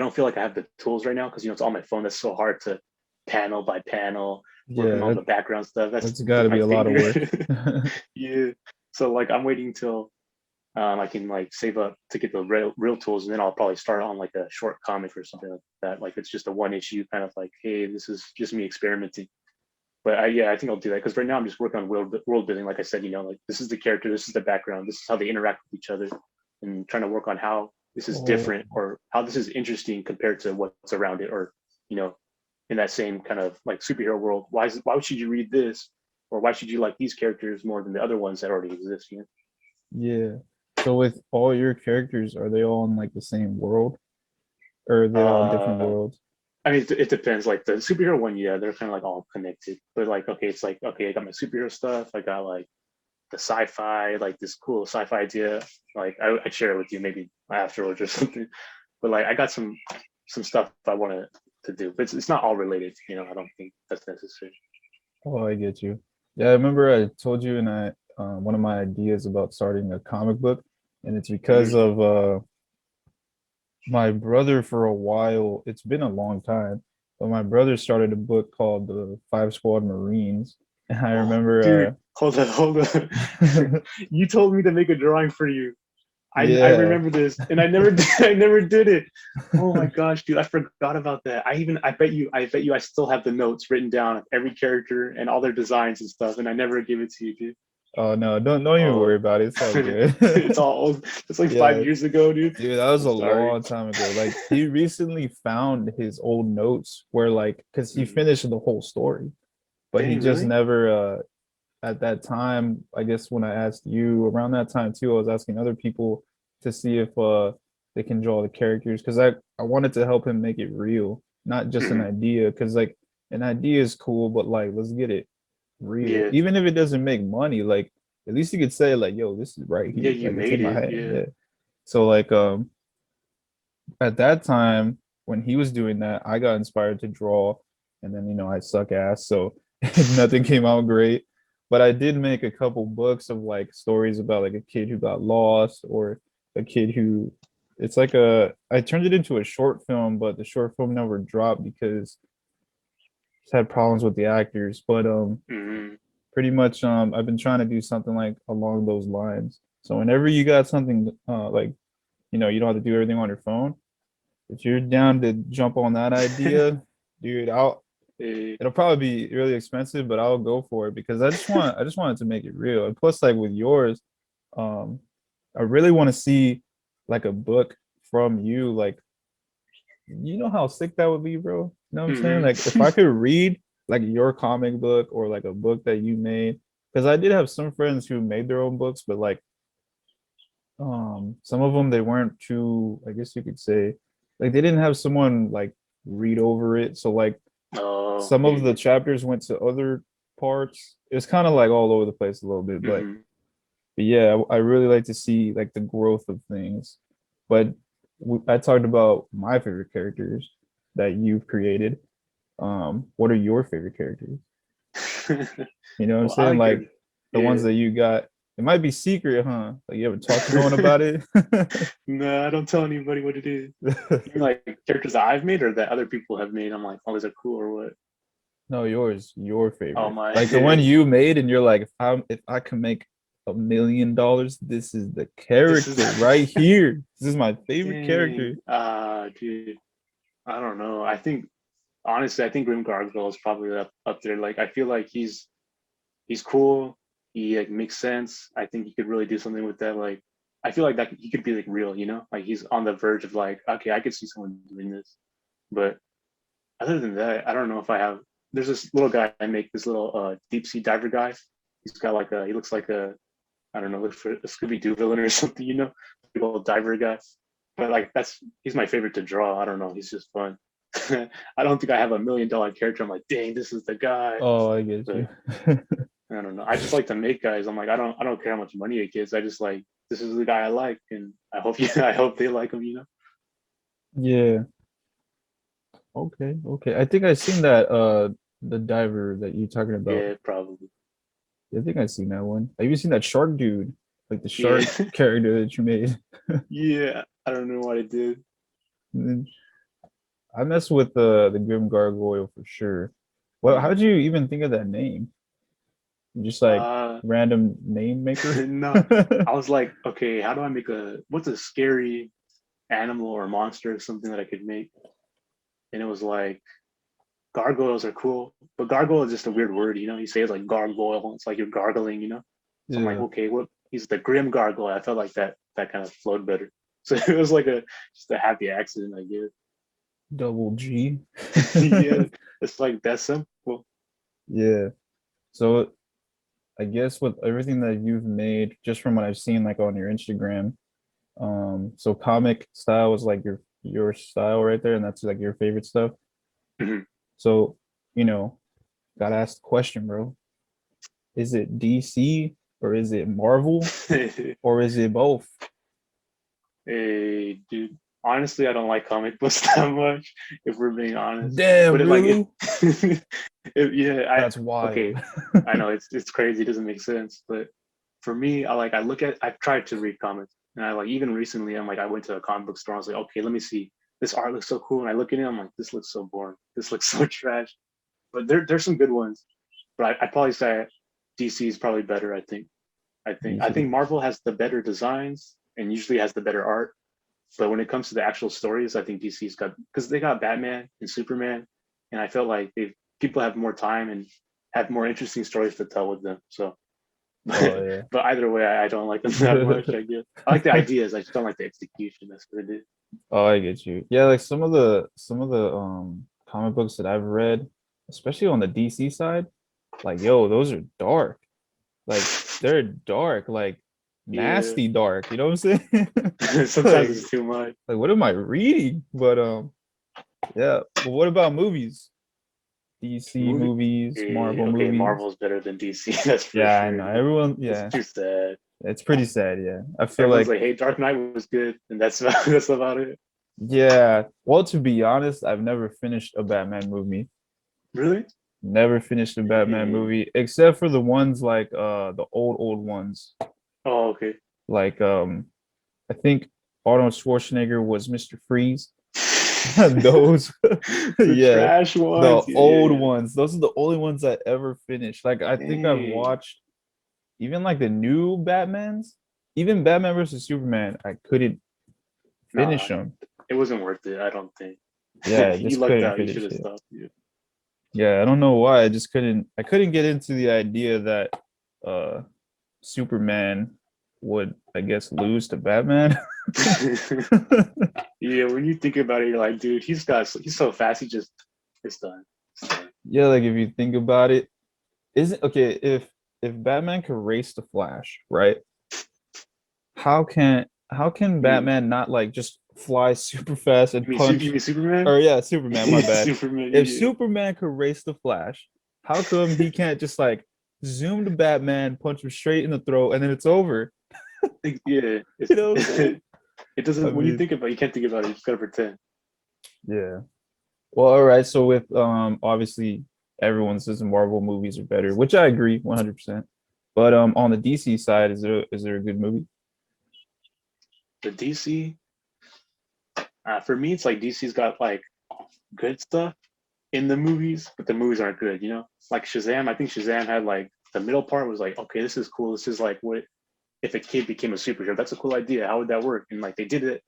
don't feel like I have the tools right now because it's on my phone. That's so hard to panel by panel working Yeah, on the background stuff. That's that's got with to my be a lot of finger. work. Yeah. So like I'm waiting till I can like save up to get the real tools, and then I'll probably start on like a short comic or something like that. Like it's just a one issue kind of like, hey, this is just me experimenting. But yeah, I think I'll do that because right now I'm just working on world building. Like I said, like this is the character, this is the background, this is how they interact with each other, and trying to work on how this is Oh, different or how this is interesting compared to what's around it, or you know, in that same kind of like superhero world. Why should you read this, or why should you like these characters more than the other ones that already exist? yeah. So with all your characters, are they all in like the same world, or are they all different Uh, worlds? I mean, it depends. Like the superhero one, yeah, they're kind of like all connected. But like, okay, it's like okay, I got my superhero stuff. I got like the sci-fi, like this cool sci-fi idea. Like I share it with you maybe afterwards or something. But like I got some stuff I want to do, but it's not all related. I don't think that's necessary. Oh, I get you. Yeah, I remember I told you in one of my ideas about starting a comic book, and it's because Hmm. of my brother for a while. It's been a long time, but my brother started a book called the Five Squad Marines, and I Oh, dude, remember hold on. You told me to make a drawing for you. I yeah, remember this, and I never did, I never did it. Oh my gosh, dude, I forgot about that. I bet you I still have the notes written down of every character and all their designs and stuff, and I never gave it to you, dude. oh no, don't even Oh, worry about it. It's all good. it's all old. It's like Yeah, 5 years ago, dude. dude, that was I'm a sorry. long time ago. Like he recently found his old notes where like because he Mhm. finished the whole story, but he Dang, just really? never at that time, I guess when I asked you around that time too, I was asking other people to see if they can draw the characters because I wanted to help him make it real, not just an Hmm. idea. Because like an idea is cool, but like let's get it real. Yeah, Even if it doesn't make money, like at least you could say like, "Yo, this is right yeah, here. you Like it's in made my it. head." Yeah. Yeah. So like at that time when he was doing that, I got inspired to draw, and then I suck ass, so nothing came out great. But I did make a couple books of like stories about like a kid who got lost or a kid who it's like a I turned it into a short film, but the short film never dropped because it's had problems with the actors. But Hmm. pretty much I've been trying to do something like along those lines. So whenever you got something like you don't have to do everything on your phone, if you're down to jump on that idea, dude, I'll Eh, it'll probably be really expensive, but I'll go for it because I just wanted to make it real. And plus, like with yours, um, I really want to see like a book from you. Like, you know how sick that would be, bro? You know what I'm saying? mhm. Like if I could read like your comic book or like a book that you made, because I did have some friends who made their own books, but like some of them they weren't too, I guess you could say, like they didn't have someone like read over it. So like Oh, some of the yeah. chapters went to other parts. It's kind of like all over the place a little bit, but Mhm. But yeah, I really like to see like the growth of things. But I talked about my favorite characters that you've created. What are your favorite characters? You know what I'm Well, I saying? like your Like the ones yeah. that you got. It might be secret, huh? Like you haven't talked to no one about it. No, I don't tell anybody what it is. You mean like characters that I've made or that other people have made? I'm like, oh, these are cool or what? No, yours, your Oh favorite. my, Like the one you made, and you're like, if I can make $1 million, this is the this is character right here. This is my favorite character. dang. Dude, I don't know. I think honestly, I think Grim Gargoyle is probably up there. Like, I feel like he's cool. He like makes sense. I think he could really do something with that. Like, I feel like that he could be like real. You know, like he's on the verge of like, okay, I could see someone doing this. But other than that, I don't know if I have. There's this little guy I make, this little deep sea diver guy. He's got like he looks like a, I don't know, look for a Scooby Doo villain or something, you know, big old diver guy. But like he's my favorite to draw. I don't know, he's just fun. I don't think I have $1 million character. I'm like, dang, this is the guy. Oh, I get you. But I don't know. I just like to make guys. I'm like, I don't care how much money it gets. I just like, this is the guy I like, and I hope I hope they like him. You know. Yeah. Okay. Okay. I think I seen that the diver that you're talking about. Yeah, probably. I think I seen that one. Have you seen that shark dude? Like the Yeah, shark character that you made. yeah. I don't know what I did. And then I mess with the Grim Gargoyle for sure. Well, how Mm. did you even think of that name? Just like Uh, random name maker? no, I was like, okay, how do I make what's a scary animal or monster or something that I could make? And it was like gargoyles are cool, but gargoyle is just a weird word, you know. You say it's like gargoyle, it's like you're gargling, you know. So I'm like, Yeah. okay, what? He's the grim gargoyle. I felt like that kind of flowed better. So it was like a just a happy accident, I guess. Double G. Yeah, it's like that simple. Yeah. So I guess with everything that you've made, just from what I've seen like on your Instagram, so comic style is like your style right there, and that's like your favorite stuff. Mhm. So, you know, gotta ask the question, bro. Is it DC or is it Marvel or is it both? Hey, dude. Honestly, I don't like comic books that much, if we're being honest. But Damn, it like really? yeah, That's okay. wild. I know it's crazy, it doesn't make sense. But for me, I look at I've tried to read comics. And I like even recently I'm like I went to a comic book store, I was like, okay, let me see. This art looks so cool. And I look at it, I'm like, this looks so boring. This looks so trash. But there's some good ones. But I'd probably say DC is probably better, I think. I DC. think Marvel has the better designs and usually has the better art. But when it comes to the actual stories, I think DC's got because they got Batman and Superman, and I felt like they people have more time and have more interesting stories to tell with them. So, Oh but either way, I don't like them that much. yeah. I guess I like the ideas. I just don't like the execution. That's what it is. Oh, I get you. Yeah, like some of the comic books that I've read, especially on the DC side, like yo, those are dark. Like they're dark, like Yeah, nasty dark. You know what I'm saying? sometimes like it's too much. like what am I reading? But yeah. But what about movies? DC Movie. movies, Marvel Okay, movies. Marvel's better than DC. That's for Yeah, I sure. know. Everyone, It's yeah, too sad. it's pretty sad. Yeah, I feel Everyone's like, like, "Hey, Dark Knight was good," and that's about it. yeah. Well, to be honest, I've never finished a Batman movie. Really? Never finished a Batman Dang. movie, except for the ones like the old ones. Oh, okay. Like I think Arnold Schwarzenegger was Mr. Freeze. Those, The yeah, trash the ones. Yeah, old yeah, ones. Those are the only ones I ever finished. Like I yeah. think I've Dang. watched even like the new Batmans, even Batman versus Superman. I couldn't finish Nah, them. it wasn't worth it. I don't think. Yeah, I You just lucked couldn't out. You finish should have it. stopped. Yeah. Yeah, I don't know why. I just couldn't. I couldn't get into the idea that uh Superman would, I guess, lose to Batman. Yeah, when you think about it, you're like, dude, he's so fast. It's done. It's done. Yeah, like if you think about it, isn't okay if Batman could race the Flash, right? How can You mean Batman not like just fly super fast and you punch? mean Superman? Or yeah, Superman, my bad. Superman. If Yeah. Superman could race the Flash, how come he can't just like zoom to Batman, punch him straight in the throat, and then it's over. Yeah, You know what I'm saying? it I doesn't. When you mean, think about it, you can't think about it. You just gotta pretend. yeah. Well, all right. So with obviously everyone says the Marvel movies are better, which I agree 100%. But on the DC side, is there a good movie? The DC, for me, it's like DC's got like good stuff in the movies, but the movies aren't good. Like Shazam. I think Shazam had like the middle part was like, okay, this is cool. This is like what if a kid became a superhero. That's a cool idea. How would that work? And like they did it,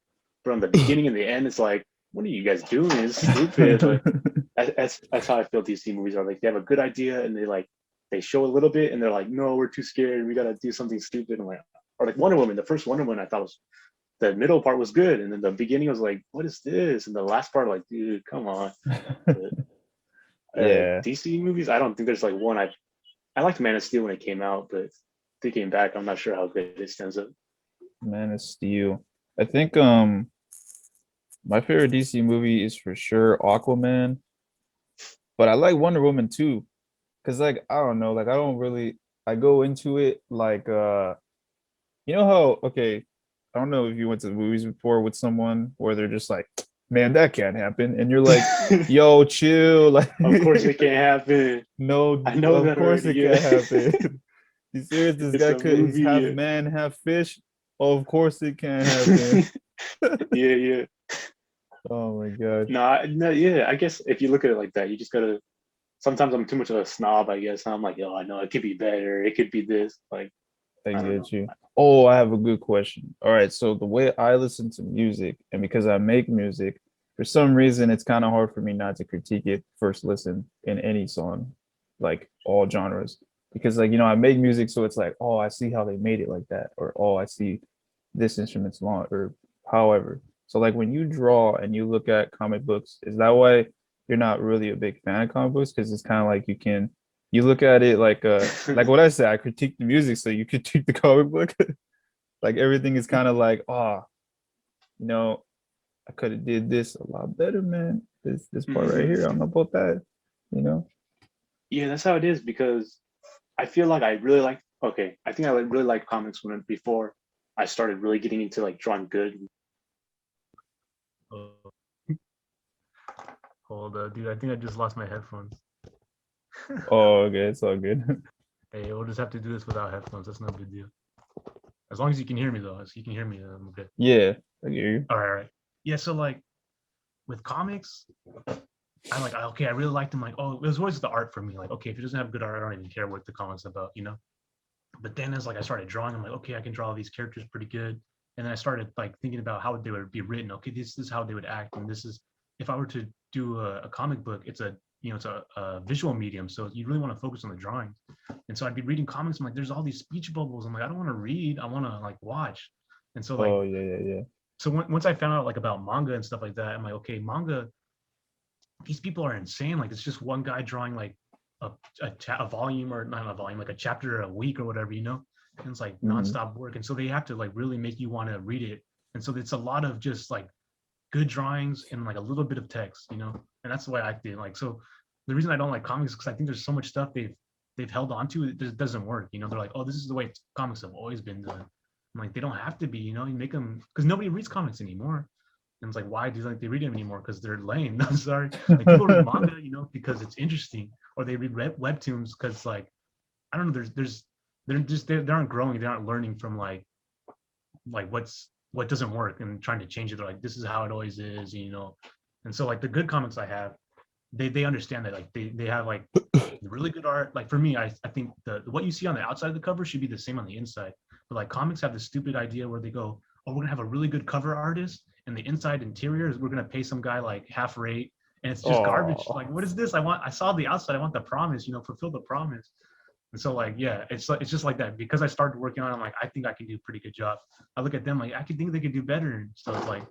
but on the beginning and the end, it's like, what are you guys doing? It's stupid. Like that's how I feel DC movies are. Like they have a good idea and they show a little bit and they're like, no, we're too scared. We gotta do something stupid. And like, or like Wonder Woman. The first Wonder Woman I thought was the middle part was good, and then the beginning was like, what is this? And the last part, like, dude, come on. But, Yeah, DC movies, I don't think there's like one. I liked Man of Steel when it came out, but thinking back, I'm not sure how good it stands up. Man of Steel. I think my favorite DC movie is for sure Aquaman, but I like Wonder Woman too. Cause like I don't know, like I don't really I go into it like you know how okay, I don't know if you went to the movies before with someone where they're just like, man, that can't happen. And you're like, yo, chill. Like Of course, it can't happen. no, I know of that course already. it Yeah, can't happen. You serious? This it's guy a could he's movie. half Yeah, man, half fish. Of course it can't happen. yeah, yeah. Oh my god. No, no, yeah. I guess if you look at it like that, you just gotta. Sometimes I'm too much of a snob, I guess. And I'm like, oh, I know it could be better. It could be this. Like, I I don't get know. you. Oh, I have a good question. All right, so the way I listen to music, and because I make music, for some reason it's kind of hard for me not to critique it first listen in any song, like all genres. Because like, I make music, so it's like, oh, I see how they made it like that, or oh, I see this instrument's long, or however. So like when you draw and you look at comic books, is that why you're not really a big fan of comic books? Because it's kind of like you look at it like what I said, I critique the music, so you critique the comic book. Like everything is kind of like, oh, you know, I could have did this a lot better, man. This part right Hmm. here, I don't know about that, you know? Yeah, that's how it is because I feel like I really like. Okay, I think I really liked comics when before I started really getting into like drawing good. Oh, hold dude. I think I just lost my headphones. Oh, okay, it's all good. Hey, we'll just have to do this without headphones. That's no big deal. As long as you can hear me, though. As you can hear me, I'm good. Yeah, I hear you. All right. Yeah. So like with comics, I'm like, okay, I really liked them. Like, oh, it was always the art for me. Like, okay, if it doesn't have good art, I don't even care what the comic's about. But then as like I started drawing, I'm like, okay, I can draw these characters pretty good. And then I started like thinking about how they would be written. Okay, this is how they would act, and this is if I were to do a comic book, it's a visual medium, so you really want to focus on the drawings. And so I'd be reading comics. I'm like, there's all these speech bubbles. I'm like, I don't want to read. I want to like watch. And so like Oh, yeah, yeah, yeah. so once I found out like about manga and stuff like that, I'm like, okay, manga, these people are insane. Like it's just one guy drawing like a volume or not a volume, like a chapter a week or whatever. And it's like Mhm. nonstop work. And so they have to like really make you want to read it. And so it's a lot of just like good drawings and like a little bit of text. And that's the way I feel. Like so the reason I don't like comics is because I think there's so much stuff they've held on to it just doesn't work. They're like, oh, this is the way comics have always been done. I'm like, they don't have to be. You make them because nobody reads comics anymore. And it's like, why do they read them anymore? Because they're lame. I'm sorry. Like people read manga, because it's interesting, or they read webtoons because like I don't know. They aren't growing. They aren't learning from like what doesn't work and trying to change it. They're like, this is how it always is. And so like the good comics I have, they understand that like they have like really good art. Like for me, I think the what you see on the outside of the cover should be the same on the inside. But like comics have this stupid idea where they go, oh, we're gonna have a really good cover artist, and the inside interior is we're gonna pay some guy like half rate, and it's just garbage. Oh, Like, what is this? I saw the outside. I want the promise. Fulfill the promise. And so like yeah, it's just like that because I started working on it. I'm like I think I can do a pretty good job. I look at them like I could think they could do better. So it's like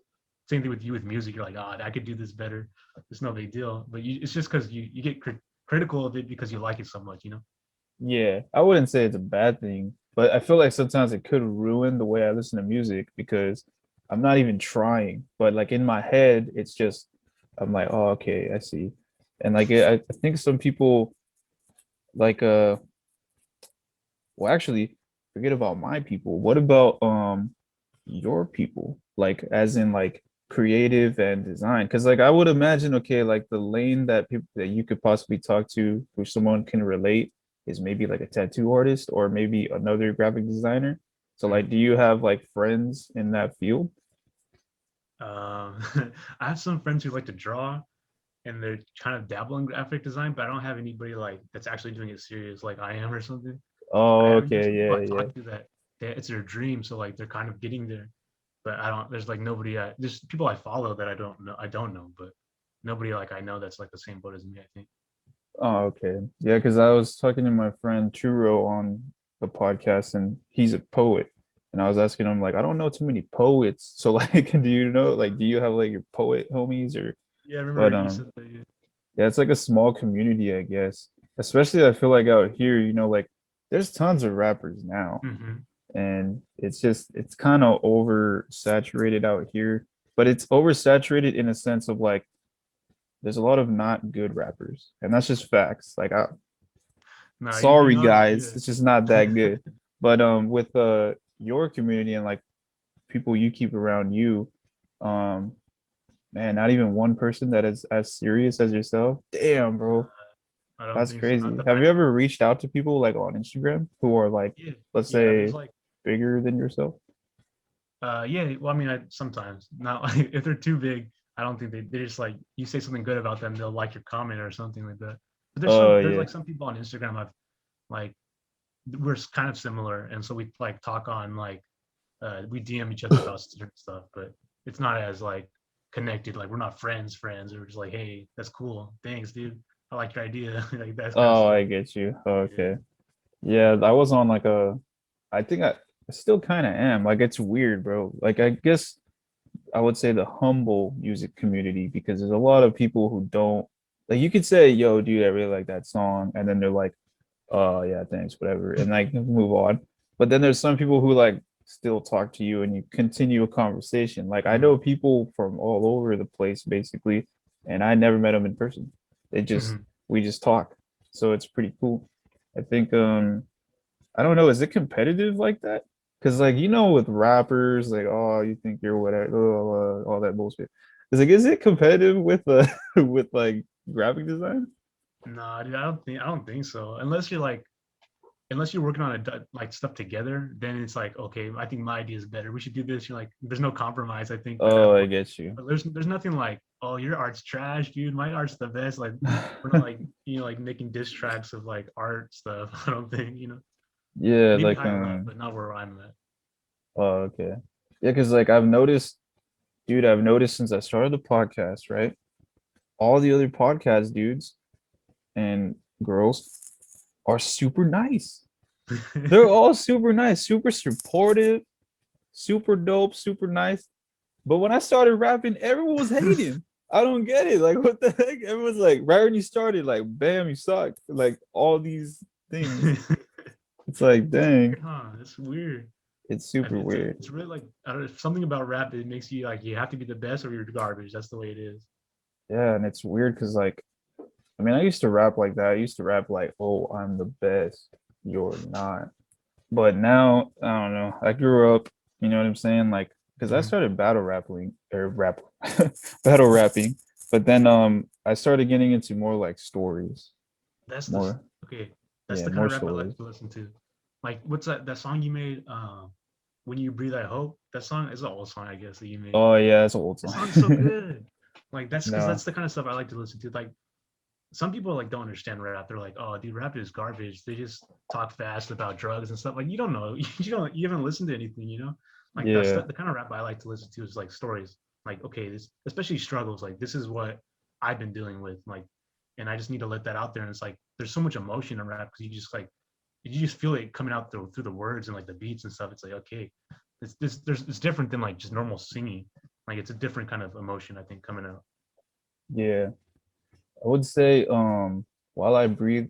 same thing with you with music. You're like, oh, I could do this better. It's no big deal. But it's just because you get critical of it because you like it so much. yeah. I wouldn't say it's a bad thing, but I feel like sometimes it could ruin the way I listen to music because I'm not even trying. But like in my head, it's just I'm like, oh, okay, I see. And like I think some people like well, actually, forget about my people. What about your people? Like, as in like creative and design? Because like I would imagine, okay, like the lane that people that you could possibly talk to, who someone can relate, is maybe like a tattoo artist or maybe another graphic designer. So like, do you have like friends in that field? Um, I have some friends who like to draw, and they're kind of dabble in graphic design, but I don't have anybody like that's actually doing it serious like I am or something. Oh, There's okay, some people I yeah, talk to that it's their dream, so like they're kind of getting there. But I don't. There's like nobody. There's people I follow that I don't know. I don't know, but nobody like I know that's like the same boat as me. I think. Oh, okay. Yeah, because I was talking to my friend Churro on the podcast, and he's a poet. And I was asking him, like, I don't know too many poets. So, like, do you know, like, do you have like your poet homies or, Yeah, I remember but you said that. Yeah. yeah, it's like a small community, I guess. Especially I feel like out here, like, there's tons of rappers now, Hmm. and it's kind of oversaturated out here, but it's oversaturated in a sense of like, there's a lot of not good rappers, and that's just facts. Like, No, you're sorry not wrong. guys, it's just not that Yeah. good. But with your community and like people you keep around you, um man, not even one person that is as serious as yourself. Damn, bro, I don't that's think so. Not crazy. that Have I you know. ever reached out to people like on Instagram who are like, Yeah, let's yeah. There's say, like, bigger than yourself? yeah. Well, I mean, I sometimes not like if they're too big. I don't think they just like you say something good about them, they'll like your comment or something like that. But there's Yeah. like some people on Instagram I've like we're kind of similar, and so we like talk on like we DM each other about certain stuff, but it's not as like connected. Like we're not friends. We're just like, hey, that's cool. Thanks, dude. I like your idea. Like that kind of Oh, stuff. I get you. Yeah. Okay. Yeah, I was on like I think I still kind of am. Like, it's weird, bro. Like, I guess I would say the humble music community, because there's a lot of people who don't, like, you could say, yo, dude, I really like that song, and then they're like, oh yeah, thanks, whatever, and like move on. But then there's some people who like still talk to you and you continue a conversation. Like, I know Mhm, people from all over the place basically, and I never met them in person. They just mhm. We just talk. So it's pretty cool. I think I don't know, is it competitive like that? Because like, with rappers, like, oh, you think you're whatever, all that bullshit. It's like, is it competitive with with like graphic design? Nah, dude, I don't think so. Unless you're working on like stuff together, then it's like, okay, I think my idea is better. We should do this. You're like, there's no compromise. I think at that Oh, I point. get you. But there's nothing like, oh, your art's trash, dude. My art's the best. Like we're not like like making diss tracks of like art stuff. I don't think Yeah, maybe like higher up, but not where I'm at. oh, okay. Yeah, because like I've noticed since I started the podcast, right? All the other podcast dudes and girls are super nice. They're all super nice, super supportive, super dope, super nice. But when I started rapping, everyone was hating. I don't get it. Like, what the heck? Everyone's like, right when you started, like, bam, you suck. Like, all these things. It's like, It's dang, weird, huh? It's weird. it's super weird. It's really like I don't know, something about rap that makes you like you have to be the best or you're garbage. That's the way it is. Yeah, and it's weird because, like, I mean, I used to rap like that. I used to rap like, oh, I'm the best. You're not. But now, I don't know. I grew up, you know what I'm saying? Like, because I Mhm. started battle rapping, but then I started getting into more like stories, That's the more, okay. That's yeah, the kind more of rap I like stories. to listen to. Like what's that song you made? When you breathe, I hope. That song is an old song, I guess, that you made. Oh yeah, it's an old That song. song's so good. Like that's because No, that's the kind of stuff I like to listen to. Like some people like don't understand rap. They're like, oh, dude, rap is garbage. They just talk fast about drugs and stuff. Like you don't know. You haven't listened to anything. Like that's yeah, the kind of rap I like to listen to is like stories. Like okay, this especially struggles. Like this is what I've been dealing with. Like, and I just need to let that out there. And it's like there's so much emotion in rap because you just feel it coming out through the words and like the beats and stuff. It's like okay, it's different than like just normal singing. Like it's a different kind of emotion I think coming out. yeah. I would say, while I breathe,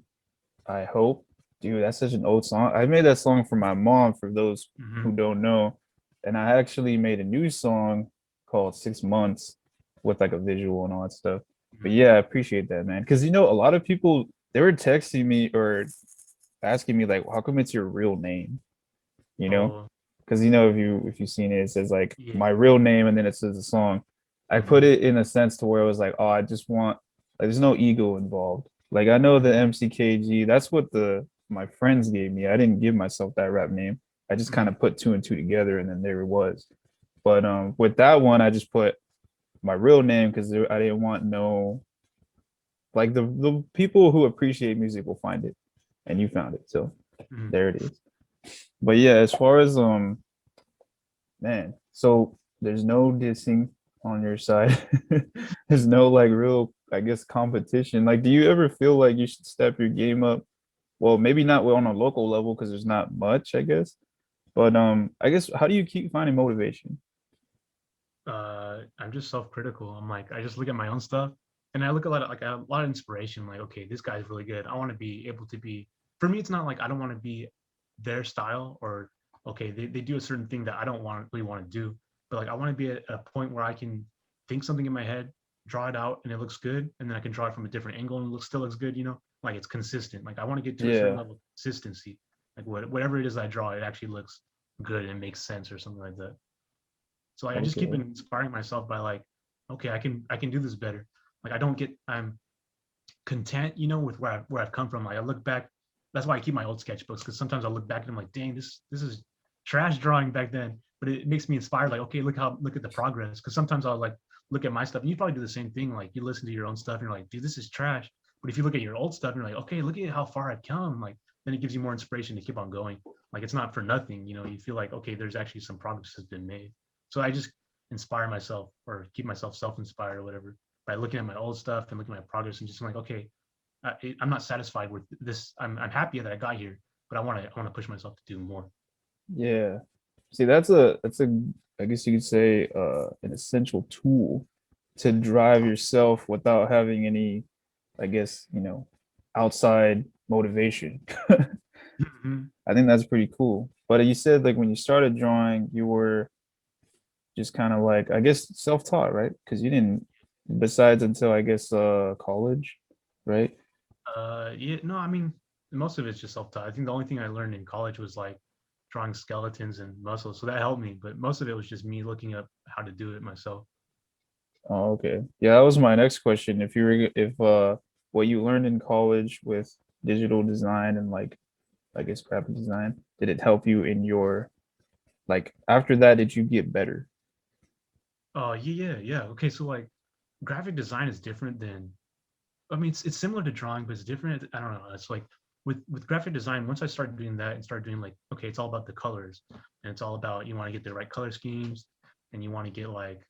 I hope. Dude, that's such an old song. I made that song for my mom, for those who Hmm. don't know. And I actually made a new song called 6 Months with like a visual and all that stuff. But Hmm. yeah, I appreciate that, man. Because a lot of people, they were texting me or asking me like, how come it's your real name? You know, Oh, because you know if you've seen it, it says like yeah. my real name and then it says the song. I put Mhm. it in a sense to where it was like, oh, I just want like there's no ego involved. Like I know the Mhm. MCKG, that's what the my friends gave me. I didn't give myself that rap name. I just kind Mhm. of put two and two together and then there it was. But with that one, I just put my real name because I didn't want no like the people who appreciate music will find it, and you found it, so Mhm. there it is. But yeah, as far as man, so there's no dissing on your side. There's no like real, I guess, competition. Like, do you ever feel like you should step your game up? Well, maybe not on a local level because there's not much, I guess. But I guess how do you keep finding motivation? I'm just self-critical. I'm like, I just look at my own stuff, and I look a lot of like a lot of inspiration. Like, okay, this guy's really good. I want to be able to be. For me, it's not like I don't want to be their style or okay, they do a certain thing that I don't really want to do. But like, I want to be at a point where I can think something in my head, draw it out, and it looks good, and then I can draw it from a different angle and still looks good. You know, like it's consistent. Like I want to get to a certain Yeah. level of consistency. Like whatever it is I draw, it actually looks good and makes sense or something like that. So like, I just keep Okay. inspiring myself by like, okay, I can do this better. Like I don't get I'm content, you know, with where I've come from. Like I look back, that's why I keep my old sketchbooks because sometimes I look back and I'm like, dang, this is trash drawing back then. But it makes me inspired. Like, okay, look at the progress. Because sometimes I'll like look at my stuff, and you probably do the same thing. Like you listen to your own stuff, and you're like, dude, this is trash. But if you look at your old stuff, and you're like, okay, look at how far I've come. Like then it gives you more inspiration to keep on going. Like it's not for nothing, you know. You feel like okay, there's actually some progress has been made. So I just inspire myself or keep myself self-inspired or whatever by looking at my old stuff and looking at my progress and just like, okay, I'm not satisfied with this. I'm happy that I got here, but I want to push myself to do more. Yeah. See, that's a I guess you could say an essential tool to drive yourself without having any, I guess, outside motivation. Mhm. I think that's pretty cool. But you said like when you started drawing, you were just kind of like, I guess, self-taught, right? Because you didn't, besides until I guess college, right? Yeah, no, I mean, most of it's just self-taught. I think the only thing I learned in college was like drawing skeletons and muscles, so that helped me. But most of it was just me looking up how to do it myself. Oh, okay. Yeah, that was my next question. If you were, if what you learned in college with digital design and like I guess graphic design, did it help you in your like after that, did you get better? Oh, yeah. Okay, so like graphic design is different than I mean, it's similar to drawing, but it's different. I don't know. It's like with graphic design. Once I started doing that and started doing like, okay, it's all about the colors, and it's all about you want to get the right color schemes, and you want to get like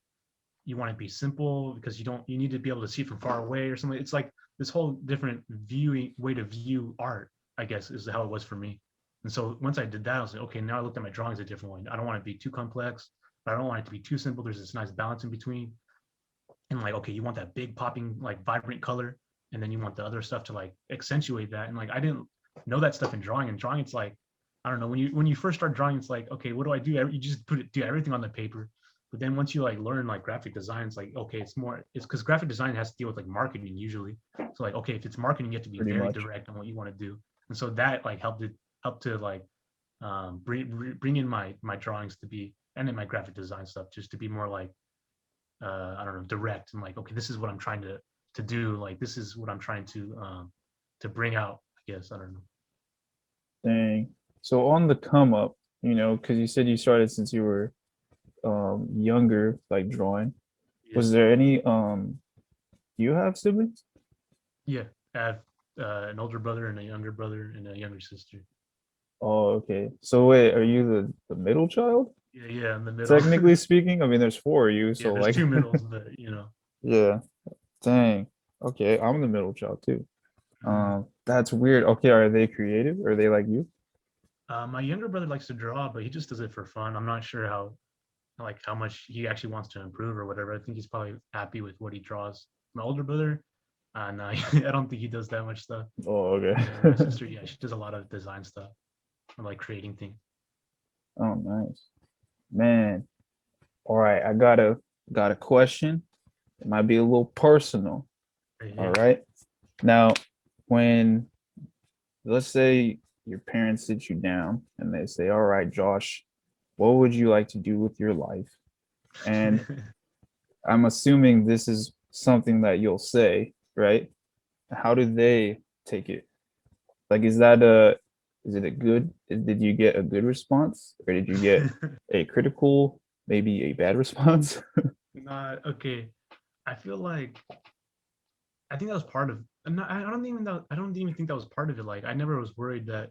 you want to be simple because you need to be able to see it from far away or something. It's like this whole different viewing way to view art. I guess is how it was for me. And so once I did that, I was like, okay, now I looked at my drawings a different way. I don't want to be too complex, but I don't want it to be too simple. There's this nice balance in between and like okay you want that big popping like vibrant color and then you want the other stuff to like accentuate that and like I didn't know that stuff in drawing and drawing it's like I don't know when you first start drawing it's like okay what do I do you just do everything on the paper but then once you like learn like graphic design it's like okay it's because graphic design has to deal with like marketing usually so like okay if it's marketing you have to be Pretty very much. direct on what you want to do and so that like helped to like bring in my drawings to be and in my graphic design stuff just to be more like I don't know, direct and like, okay, this is what I'm trying to do. Like, this is what I'm trying to bring out. I guess I don't know. Dang. So on the come up, because you said you started since you were younger, like drawing. Yeah, Was there any do you have siblings? yeah. I have an older brother and a younger brother and a younger sister. Oh, okay. So wait, are you the middle child? Yeah. In the middle. Technically speaking, I mean there's four of you, Yeah, so there's like two middles, but you know. yeah. Dang. Okay, I'm the middle child too. Mhm. That's weird. Okay, are they creative? Are they like you? My younger brother likes to draw, but he just does it for fun. I'm not sure how much he actually wants to improve or whatever. I think he's probably happy with what he draws. My older brother, no, I don't think he does that much stuff. Oh, okay. And then my sister, yeah, she does a lot of design stuff or like creating things. Oh, nice. Man. All right, I got a question. It might be a little personal. All Yeah. right. Now, when let's say your parents sit you down and they say, all right, Josh, what would you like to do with your life? And I'm assuming this is something that you'll say, right? How do they take it? Like, is it a good, did you get a good response or did you get a critical, maybe a bad response? Not okay. I feel like I think that was part of. I don't even think that was part of it. Like I never was worried that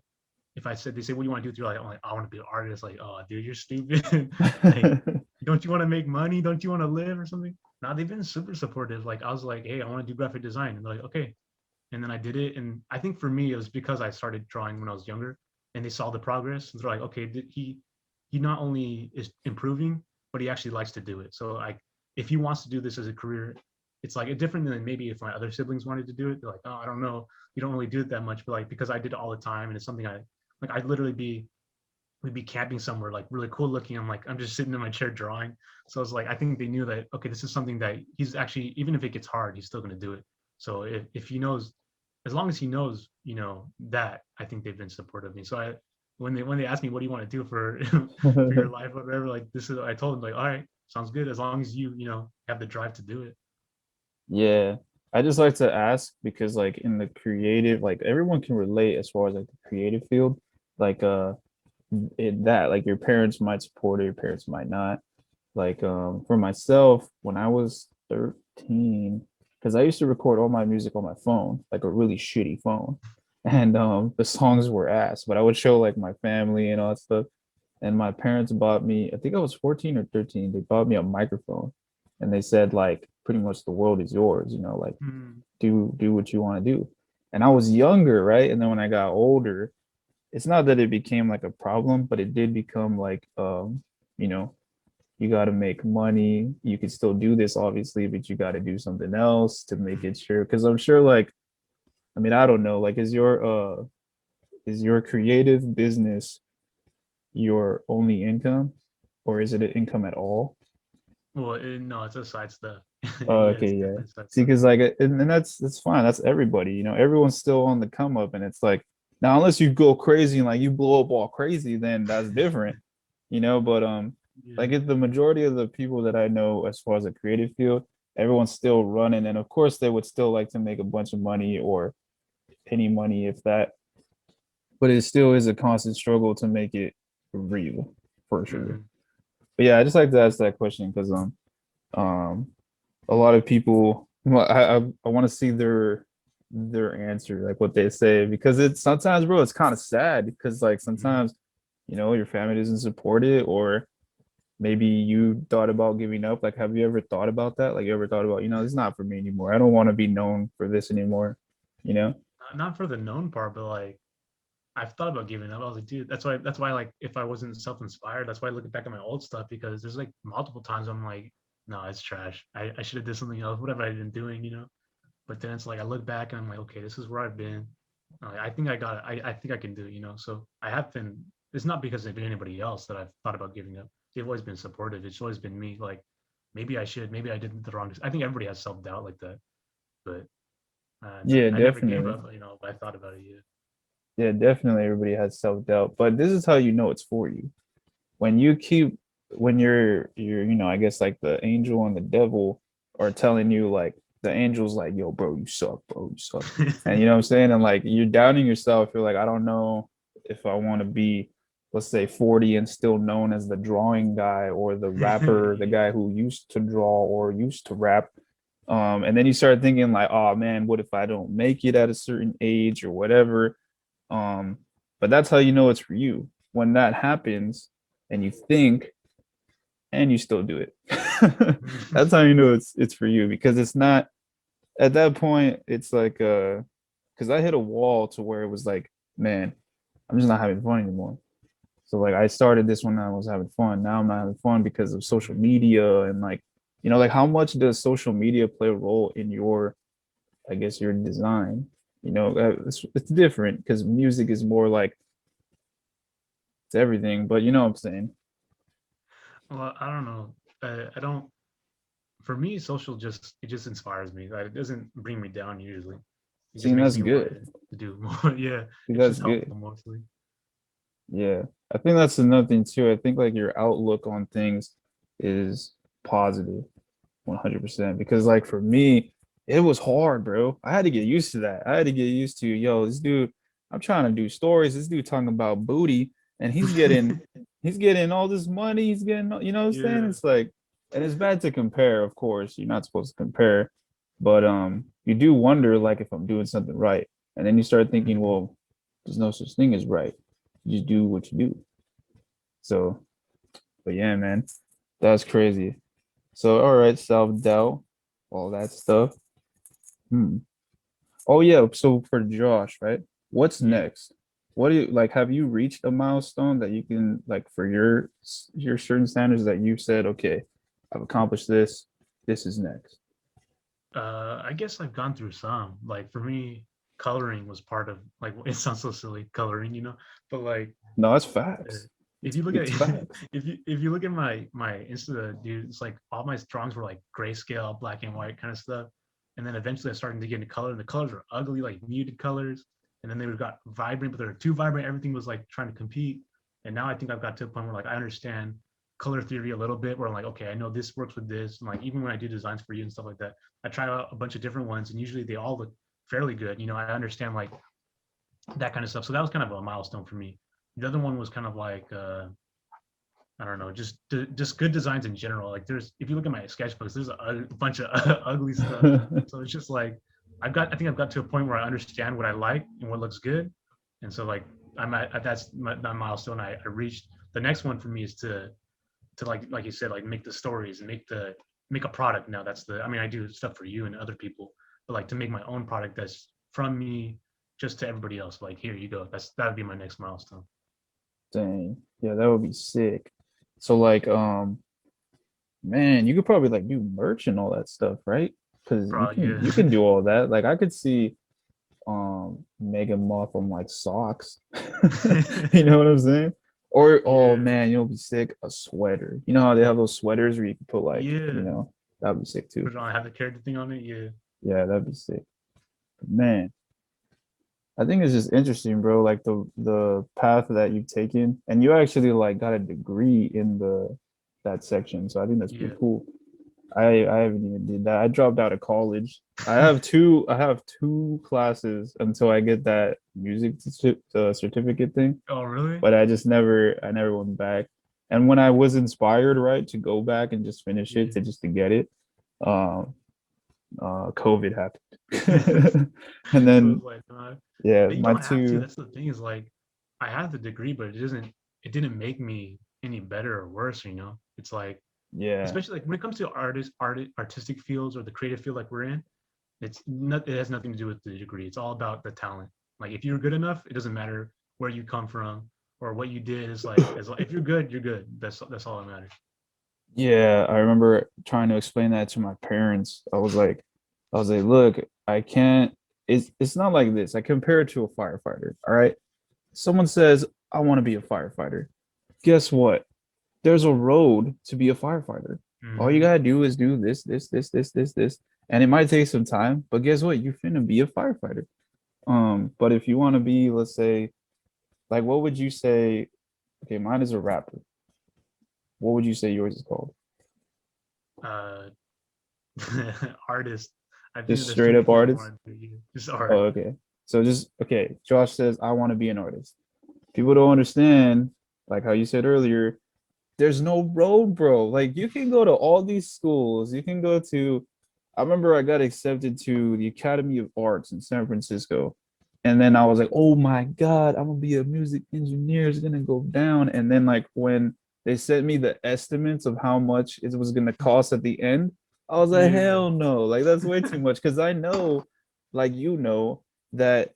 if I said they say what do you want to do with your life, I'm like I want to be an artist. Like oh dude, you're stupid. Like don't you want to make money? Don't you want to live or something? Now they've been super supportive. Like I was like hey I want to do graphic design and they're like okay, and then I did it. And I think for me it was because I started drawing when I was younger and they saw the progress. And they're like okay he not only is improving but he actually likes to do it. So like if he wants to do this as a career it's like different than maybe if my other siblings wanted to do it. They're like, oh, I don't know, you don't really do it that much, but like because I did it all the time, and it's something I like. I'd literally be we'd be camping somewhere like really cool looking. I'm like I'm just sitting in my chair drawing. So it's like I think they knew that okay, this is something that he's actually even if it gets hard, he's still going to do it. So if he knows, as long as he knows, you know that I think they've been supportive of me. So I when they asked me what do you want to do for for your life or whatever, like this is I told them like all right, sounds good as long as you know have the drive to do it. Yeah. I just like to ask because like in the creative, like everyone can relate as far as like the creative field. Like that like your parents might support it, your parents might not. Like for myself, when I was 13, because I used to record all my music on my phone, like a really shitty phone. And the songs were ass, but I would show like my family and all that stuff. And my parents bought me, I think I was 14 or 13, they bought me a microphone and they said like pretty much the world is yours, you know, like Mm. do what you want to do. And I was younger, right? And then when I got older, it's not that it became like a problem, but it did become like you know, you got to make money. You can still do this obviously, but you got to do something else to make it sure. Because I'm sure like I mean, I don't know, like is your creative business your only income or is it an income at all? Well, no, it's a side stuff. Oh, Yeah, it's okay, yeah. definitely side See, stuff. because like, and that's fine. That's everybody. You know, everyone's still on the come up, and it's like now, unless you go crazy and like you blow up all crazy, then that's different. You know, but Yeah. like if the majority of the people that I know, as far as the creative field, everyone's still running, and of course they would still like to make a bunch of money or any money if that, but it still is a constant struggle to make it real for sure. Hmm. But yeah, I just like to ask that question because um a lot of people well I want to see their answer like what they say because it's sometimes bro it's kind of sad because like Hmm. sometimes you know your family doesn't support it or maybe you thought about giving up like have you ever thought about that like you ever thought about you know it's not for me anymore I don't want to be known for this anymore you know. Not for the known part, but like I've thought about giving up. I was like, dude, that's why like if I wasn't self-inspired, that's why I look back at my old stuff because there's like multiple times I'm like, no, it's trash. I should have did something else, whatever I've been doing, you know. But then it's like I look back and I'm like, okay, this is where I've been. I think I got it. I think I can do it, you know. So I have been. It's not because of anybody else that I've thought about giving up. They've always been supportive. It's always been me. Like maybe I should. Maybe I did the wrong. I think everybody has self doubt like that. But Yeah, I never gave definitely. up. You know, but I thought about it. Yeah. Yeah, definitely everybody has self-doubt but this is how you know it's for you when you keep when you're you know I guess like the angel and the devil are telling you like the angel's like yo bro you suck bro you suck and you know what I'm saying and like you're doubting yourself you're like I don't know if I want to be let's say 40 and still known as the drawing guy or the rapper the guy Yeah. who used to draw or used to rap and then you start thinking like oh man what if I don't make it at a certain age or whatever um, but that's how you know it's for you. When that happens and you think and you still do it. That's how you know it's for you because it's not at that point it's like because I hit a wall to where it was like, man, I'm just not having fun anymore. So like I started this when I was having fun. Now I'm not having fun because of social media and like, you know, like how much does social media play a role in your, I guess, your design? You know, it's different because music is more like it's everything, but you know what I'm saying. Well, I don't know. I don't. For me, social just it just inspires me. It doesn't bring me down usually. It just See, makes that's me want good. to do more. Yeah, See, it's that's just good. helpful mostly. Yeah, I think that's another thing too. I think like your outlook on things is positive, 100%. Because like for me, it was hard, bro. I had to get used to that. I had to get used to, yo, this dude, I'm trying to do stories. This dude talking about booty, and he's getting all this money. He's getting, you know what I'm saying? Yeah. It's like, and it's bad to compare, of course. You're not supposed to compare, but you do wonder like if I'm doing something right. And then you start thinking, Mhm. well, there's no such thing as right. You just do what you do. So, but yeah, man, that's crazy. So, all right, self-doubt, all that stuff. Hmm. Oh yeah, so for Josh, right? What's Yeah. next? What do you like? Have you reached a milestone that you can like for your certain standards that you said, okay, I've accomplished this. This is next. I guess I've gone through some. Like for me, coloring was part of like it sounds so silly, coloring, but like No, it's uh, facts. if you look at It's facts. if you look at my Insta, dude, it's like all my drawings were like grayscale, black and white kind of stuff. And then eventually I started to get into color, and the colors were ugly, like muted colors. And then they got vibrant, but they were too vibrant. Everything was like trying to compete. And now I think I've got to a point where like I understand color theory a little bit, where I'm like, okay, I know this works with this. And like even when I do designs for you and stuff like that, I try out a bunch of different ones, and usually they all look fairly good. I understand like that kind of stuff. So that was kind of a milestone for me. The other one was kind of like I don't know, just good designs in general. Like there's if you look at my sketchbooks, there's a bunch of ugly stuff. So it's just like I think I've got to a point where I understand what I like and what looks good, and so like I'm at that's that milestone I reached. The next one for me is to like you said, like make the stories and make a product. Now that's the I mean I do stuff for you and other people, but like to make my own product that's from me just to everybody else. Like here you go. That would be my next milestone. Dang. Yeah, that would be sick. So like man, you could probably like do merch and all that stuff, right? Because you Probably can yeah. you can do all that. Like I could see Megan Moth on like socks. You know what I'm saying? Or oh Yeah. man, you'll be sick, a sweater. You know how they have those sweaters where you can put like, Yeah. that'd be sick too. Put it on, have the character thing on it. Yeah. Yeah, that'd be sick. Man, I think it's just interesting, bro. Like the path that you've taken, and you actually like got a degree in the that section. So I think that's pretty Yeah. cool. I haven't even did that. I dropped out of college. I have two classes until I get that music certificate thing, Oh, really? but I never went back. And when I was inspired, right, to go back and just finish it Yeah. to get it, um, COVID happened, and So then it's like, yeah, but you my don't have to. two, That's the thing is like, I have the degree, but it didn't make me any better or worse. It's like, yeah, especially like when it comes to artistic fields or the creative field like we're in, it has nothing to do with the degree. It's all about the talent. Like if you're good enough, it doesn't matter where you come from or what you did. Is like if you're good, you're good. That's all that matters. yeah. I remember trying to explain that to my parents. I was like, look, I can't. It's not like this. I compare it to a firefighter. All right, someone says I want to be a firefighter. Guess what? There's a road to be a firefighter. All you Hmm. gotta do is do this, and it might take some time. But guess what? You're finna be a firefighter. But if you want to be, let's say, like, what would you say? Okay, mine is a rapper. What would you say yours is called? Uh, artist. I think that Just there's too straight many up things artist? more into you. Just Oh, art. okay. So just okay. Josh says, I want to be an artist. People don't understand, like how you said earlier, there's no road, bro. Like you can go to all these schools. You can go to, I remember I got accepted to the Academy of Arts in San Francisco. And then I was like, oh my God, I'm gonna be a music engineer. It's gonna go down. And then like when they sent me the estimates of how much it was gonna cost at the end, I was like, Yeah. hell no, like that's way too much. Cause I know, like that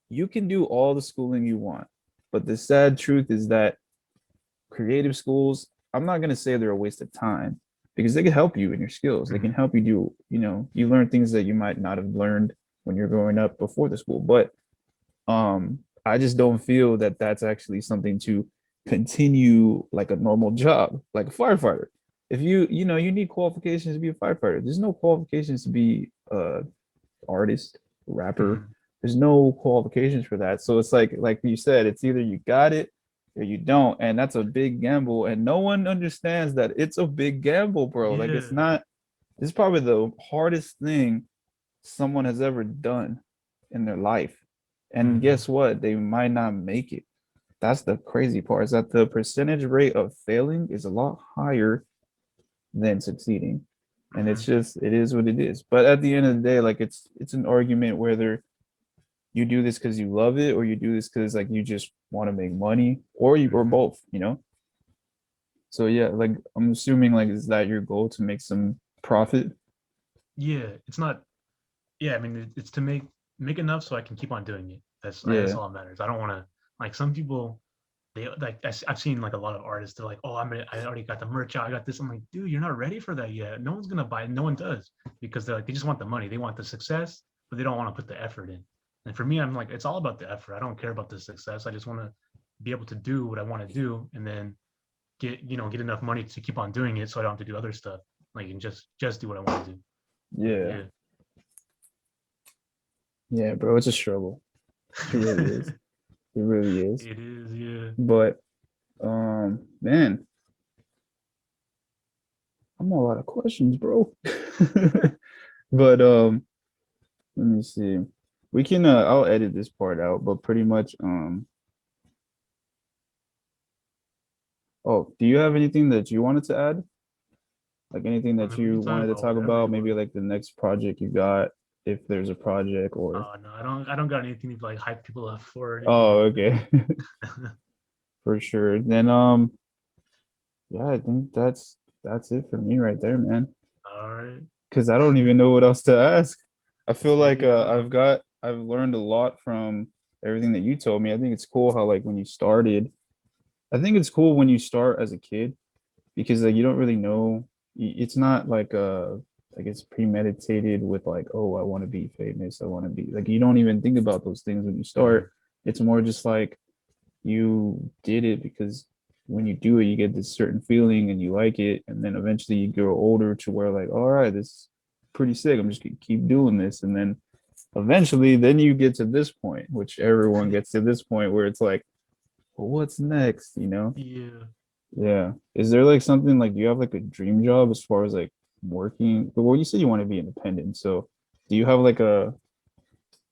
you can do all the schooling you want. But the sad truth is that creative schools, I'm not going to say they're a waste of time because they can help you in your skills. They can Hmm. help you do, you learn things that you might not have learned when you're growing up before the school. But I just don't feel that that's actually something to continue like a normal job, like a firefighter. If you need qualifications to be a firefighter. There's no qualifications to be a artist rapper. Mhm. There's no qualifications for that. So it's like you said, it's either you got it or you don't. And that's a big gamble. And no one understands that it's a big gamble, bro. Like it's Yeah. not, this is probably the hardest thing someone has ever done in their life. And Mhm. guess what? They might not make it. That's the crazy part, is that the percentage rate of failing is a lot higher than succeeding. And it's Mhm. just, it is what it is. But at the end of the day, like it's an argument whether you do this because you love it or you do this because like you just want to make money or you or Mhm. both, you know? So yeah, like I'm assuming like is that your goal to make some profit? Yeah, it's not. Yeah, I mean, it's to make enough so I can keep on doing it. That's Yeah. all that matters. I don't want to like some people. They like I've seen like a lot of artists. They're like, oh, I already got the merch out. I got this. I'm like, dude, you're not ready for that yet. No one's gonna buy it. No one does because they're like they just want the money. They want the success, but they don't want to put the effort in. And for me, I'm like, it's all about the effort. I don't care about the success. I just want to be able to do what I want to do, and then get enough money to keep on doing it, so I don't have to do other stuff. Like and just do what I want to do. But Yeah. yeah. Yeah, bro, it's a struggle. It really is. It really is. It is, yeah. But man, I'm a lot of questions, bro. But let me see. We can I'll edit this part out, but pretty much oh, do you have anything that you wanted to add? Like anything I that mean, we you can talk wanted to about talk whatever about? you Maybe want. like the next project you got, if there's a project or Oh no, I don't got anything to like hype people up for or anything oh, like okay. that. For sure. Then yeah, I think that's it for me right there, man. All right. Because I don't even know what else to ask. I feel like Yeah, I don't know. I've learned a lot from everything that you told me. I think it's cool how like when you started, I think it's cool when you start as a kid because like you don't really know. It's not like it's premeditated with like, oh, I want to be famous. I want to be like you don't even think about those things when you Mhm. start. It's more just like you did it because when you do it, you get this certain feeling and you like it, and then eventually you grow older to where like, all right, this is pretty sick. I'm just gonna keep doing this, and then eventually, then you get to this point, which everyone gets to this point where it's like, well, what's next? You know? Yeah. Yeah. Is there like something like do you have like a dream job as far as like working? Well, you said you want to be independent, so do you have like a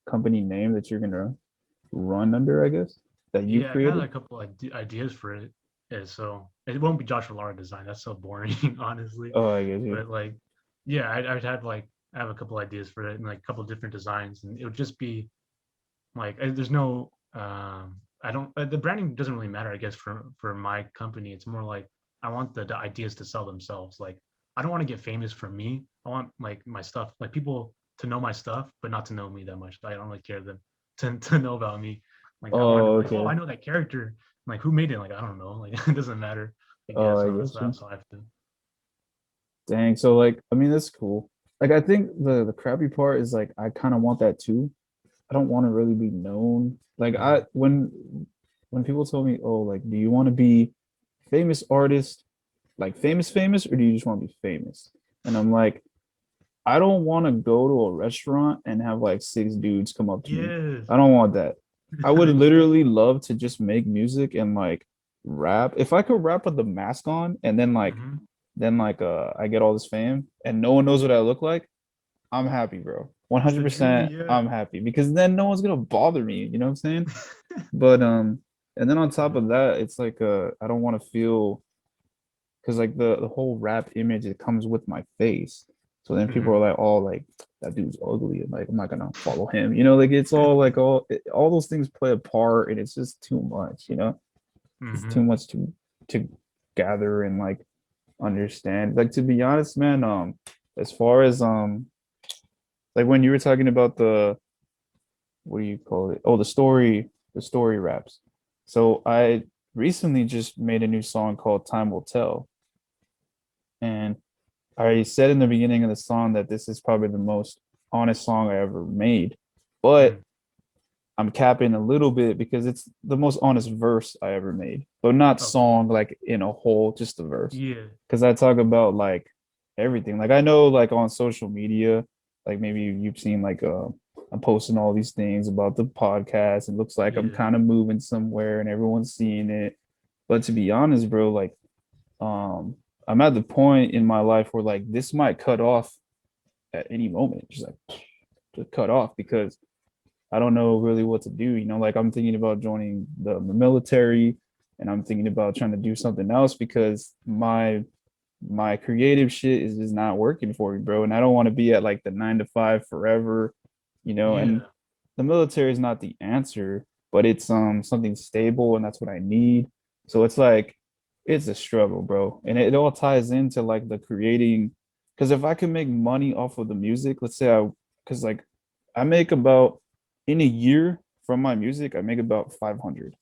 company name that you're gonna run under, I guess, that you Yeah, I got a created? couple ideas for it. Yeah, so it won't be Joshua Lara design. That's so boring, honestly. Oh, I guess you. But like, yeah, I'd have like I have a couple ideas for it and like a couple different designs, and it would just be like there's no I don't the branding doesn't really matter, I guess, for my company. It's more like I want the ideas to sell themselves. Like I don't want to get famous for me. I want like my stuff, like people to know my stuff but not to know me that much. I don't really care them to know about me. Like I want to know Oh, like, oh, okay. I know that character. Like who made it? Like I don't know. Like it doesn't matter, I Oh, guess. I So that's guess you. that's how I feel. Dang. So like, I mean, that's cool. Like, I think the crappy part is like, I kind of want that too. I don't want to really be known. Like, Mhm. when people tell me, oh, like, do you want to be famous artist, like famous, or do you just want to be famous? And I'm like, I don't want to go to a restaurant and have like six dudes come up to me. Yes. I don't want that. I would literally love to just make music and like rap. If I could rap with the mask on and Mhm. then like I get all this fame and no one knows what I look like, I'm happy, bro. That's the dream, 100% yeah. I'm happy because then no one's gonna bother me, you know what I'm saying? But and then on top Mhm. of that, it's like I don't want to feel because like the whole rap image it comes with my face. So then people are Mhm. like, oh, like that dude's ugly, and like I'm not gonna follow him. You know, like it's all like all those things play a part, and it's just too much. You know, it's too Mhm. much to gather and like understand. Like to be honest, man, as far as like when you were talking about the what do you call it? Oh, the story raps. So I recently just made a new song called Time Will Tell. And I said in the beginning of the song that this is probably the most honest song I ever made, but Mhm. I'm capping a little bit because it's the most honest verse I ever made, but not Okay. song like in a whole, just the verse. Yeah. Because I talk about like everything. Like I know like on social media, like maybe you've seen like I'm posting all these things about the podcast. It looks like I'm Yeah. kind of moving somewhere and everyone's seeing it. But to be honest, bro, like I'm at the point in my life where like this might cut off at any moment, just like to cut off because I don't know really what to do. You know, like I'm thinking about joining the military and I'm thinking about trying to do something else because my creative shit is just not working for me, bro. And I don't want to be at like the 9 to 5 forever, you know, and Yeah. the military is not the answer, but it's something stable and that's what I need. So it's like it's a struggle, bro. And it all ties into like the creating because if I can make money off of the music, let's say I because like I make about in a year from my music, I make about 500,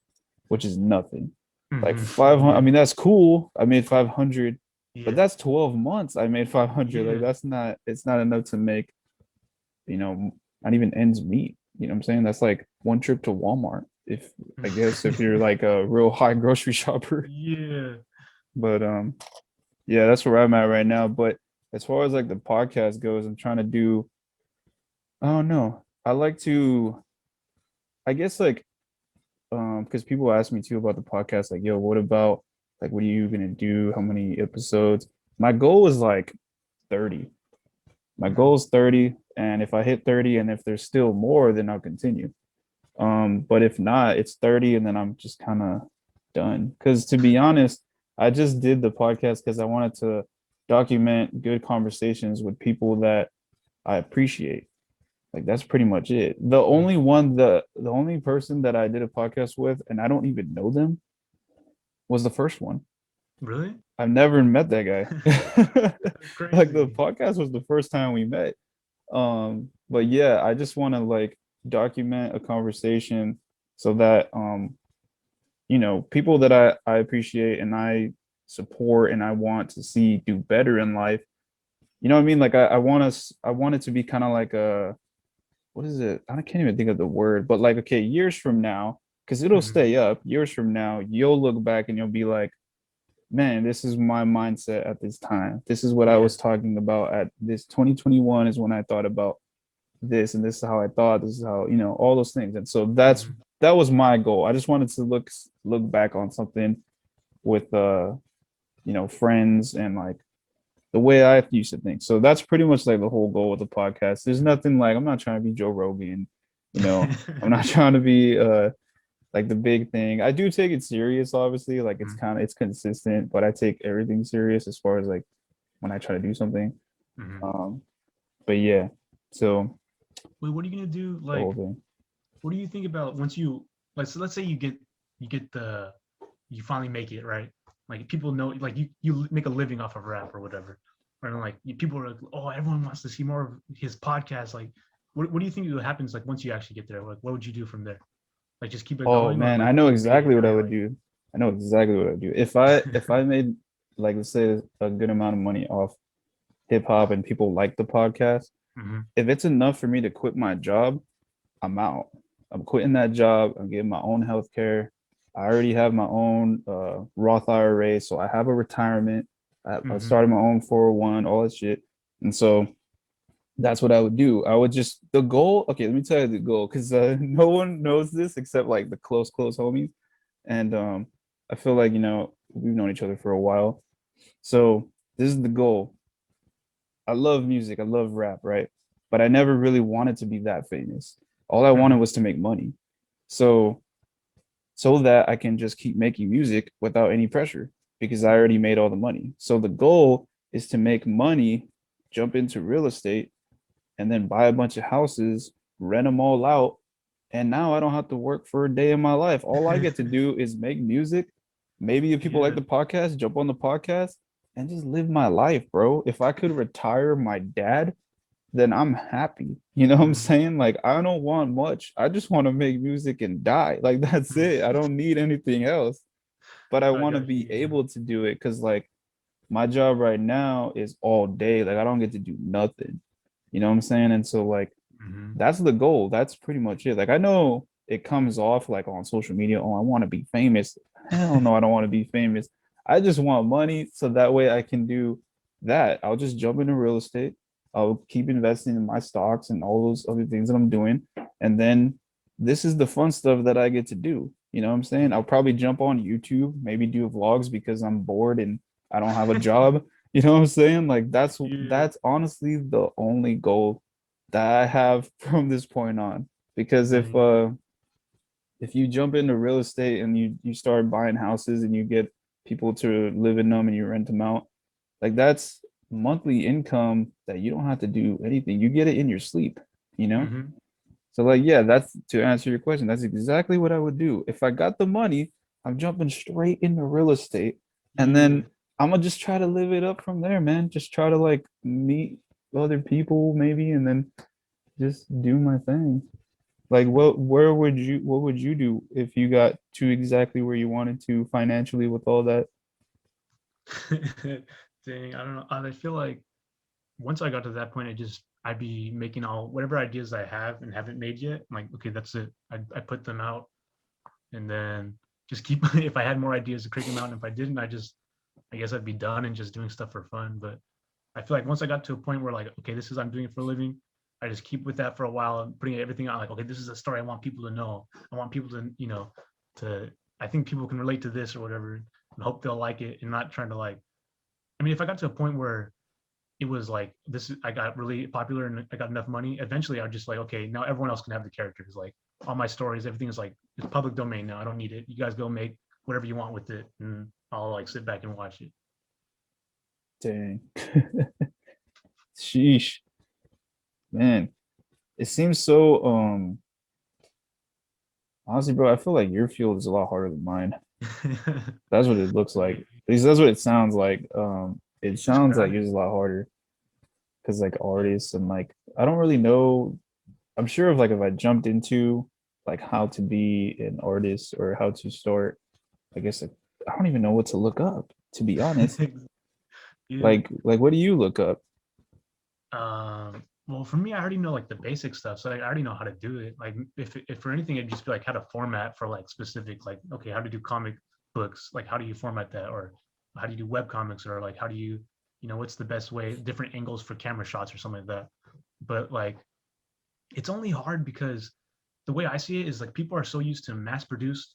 which is nothing. Like 500, I Yeah. mean, that's cool. I made 500, but Yeah. that's 12 months. I made 500. Like Yeah. that's not, it's not enough to make, not even ends meet. You know what I'm saying? That's like one trip to Walmart. If I guess if you're like a real high grocery shopper. Yeah. But yeah, that's where I'm at right now. But as far as like the podcast goes, I'm trying to do, I don't know. I like to, I guess like because people ask me too about the podcast, like, yo, what about like what are you gonna do? How many episodes? My goal is like 30. My Mhm. goal is 30. And if I hit 30 and if there's still more, then I'll continue. But if not, it's 30 and then I'm just kind of done. Because to be honest, I just did the podcast because I wanted to document good conversations with people that I appreciate. Like that's pretty much it. The only person that I did a podcast with, and I don't even know them, was the first one. Really? I've never met that guy. That's Like the crazy. podcast was the first time we met. But yeah, I just want to like document a conversation so that people that I appreciate and I support and I want to see do better in life. You know what I mean? Like I want it to be kind of like a what is it? I can't even think of the word, but like, okay, years from now, because it'll Mhm. stay up, years from now, you'll look back and you'll be like, man, this is my mindset at this time. This is what I Yeah. was talking about at this 2021 is when I thought about this, and this is how I thought, this is how, all those things. And so Mhm. that was my goal. I just wanted to look back on something with friends and like the way I used to think. So that's pretty much like the whole goal of the podcast. There's nothing like I'm not trying to be Joe Rogan, I'm not trying to be like the big thing. I do take it serious, obviously. Like Mhm. it's consistent, but I take everything serious as far as like when I try to do something. Mhm. Um, but yeah, so Wait, what are you gonna do? the whole Like, thing. what do you think about once you like? So let's say you get the you finally make it right. Like people know, like you make a living off of rap or whatever. Or like people are like, oh, everyone wants to see more of his podcast. Like, what do you think happens like once you actually get there? Like, what would you do from there? Like, just keep it Oh going, or man, like I know once you made it, exactly what I right? would Like, do. I know exactly what I would do. If I made like let's say a good amount of money off hip hop and people like the podcast, mhm. if it's enough for me to quit my job, I'm out. I'm quitting that job. I'm getting my own health care. I already have my own Roth IRA, so I have a retirement. I Mhm. started my own 401, all that shit. And so that's what I would do. I would just the goal. Okay, let me tell you the goal because no one knows this except like the close homies. And I feel like we've known each other for a while. So this is the goal. I love music. I love rap, right? But I never really wanted to be that famous. All I wanted Mhm. was to make money. So so that I can just keep making music without any pressure because I already made all the money. So the goal is to make money, jump into real estate, and then buy a bunch of houses, rent them all out. And now I don't have to work for a day in my life. All I get to do is make music. Maybe if people like Yeah. the podcast, jump on the podcast and just live my life, bro. If I could retire my dad, then I'm happy. You know what I'm Mhm. saying? Like I don't want much. I just want to make music and die. Like that's it. I don't need anything else. But I I want to got be you. Yeah. able to do it because like my job right now is all day. Like I don't get to do nothing. You know what I'm saying? And so like Mhm. that's the goal. That's pretty much it. Like I know it comes off like on social media, oh, I want to be famous. Hell no, I don't want to be famous. I just want money so that way I can do that. I'll just jump into real estate. I'll keep investing in my stocks and all those other things that I'm doing. And then this is the fun stuff that I get to do. You know what I'm saying? I'll probably jump on YouTube, maybe do vlogs because I'm bored and I don't have a job. You know what I'm saying? Like Yeah. that's honestly the only goal that I have from this point on. Because Dang. if you jump into real estate and you start buying houses and you get people to live in them and you rent them out, like that's monthly income that you don't have to do anything. You get it in your sleep, you know? Mhm. So like yeah, that's to answer your question. That's exactly what I would do. If I got the money, I'm jumping straight into real estate and Yeah. then I'm gonna just try to live it up from there, man. Just try to like meet other people maybe and then just do my thing. Like what would you do if you got to exactly where you wanted to financially with all that? Dang, I don't know. I feel like once I got to that point, I'd be making all whatever ideas I have and haven't made yet. I'm like, okay, that's it. I put them out and then just keep if I had more ideas to crank them out. And if I didn't, I guess I'd be done and just doing stuff for fun. But I feel like once I got to a point where like, okay, this is I'm doing it for a living, I just keep with that for a while and putting everything out like, okay, this is a story I want people to know. I want people to, to I think people can relate to this or whatever and hope they'll like it and not trying to like I mean, if I got to a point where it was like I got really popular and I got enough money, eventually I'd just like, okay, now everyone else can have the characters. Like all my stories, everything is like it's public domain now. I don't need it. You guys go make whatever you want with it and I'll like sit back and watch it. Dang. Sheesh. Man, it seems so honestly, bro, I feel like your field is a lot harder than mine. That's what it looks like. At least that's what it sounds like. It It's sounds like crowded. it's a lot harder because like artists and like I don't really know. I'm sure if like if I jumped into like how to be an artist or how to start, I guess like, I don't even know what to look up, to be honest. Yeah. Like what do you look up? Well, for me, I already know like the basic stuff, so like, I already know how to do it. Like, if for anything, it'd just be like how to format for like specific, like okay, how to do comic books, like how do you format that, or how do you do web comics, or like how do you, what's the best way, different angles for camera shots or something like that. But like, it's only hard because the way I see it is like people are so used to mass produced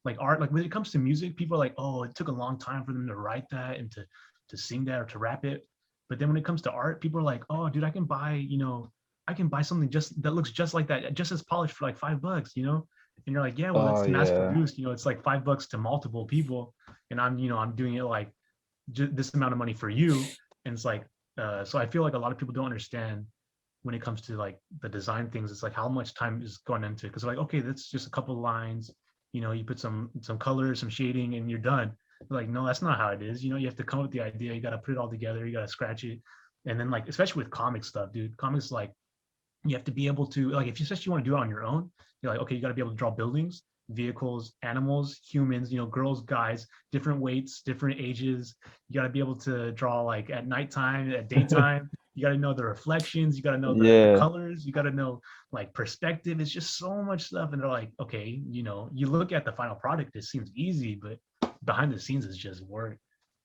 like art. Like when it comes to music, people are like, oh, it took a long time for them to write that and to sing that or to rap it. But then when it comes to art, people are like, oh, dude, I can buy something just that looks just like that, just as polished for like $5. And you're like, yeah, well, Oh it's mass yeah. produced. It's like $5 to multiple people, and I'm doing it like this amount of money for you. And it's like, so I feel like a lot of people don't understand when it comes to like the design things. It's like how much time is going into it because like, okay, that's just a couple of lines. You put some color, some shading, and you're done. Like, no, that's not how it is. You have to come up with the idea. You got to put it all together. You got to scratch it, and then like, especially with comic stuff, dude. Comics like you have to be able to like if you especially want to do it on your own. You're like, okay, you got to be able to draw buildings, vehicles, animals, humans. Girls, guys, different weights, different ages. You got to be able to draw like at nighttime, at daytime. You got to know the reflections. You got to know the Yeah. colors. You got to know like perspective. It's just so much stuff. And they're like, okay, you look at the final product, it seems easy, but behind the scenes is just work.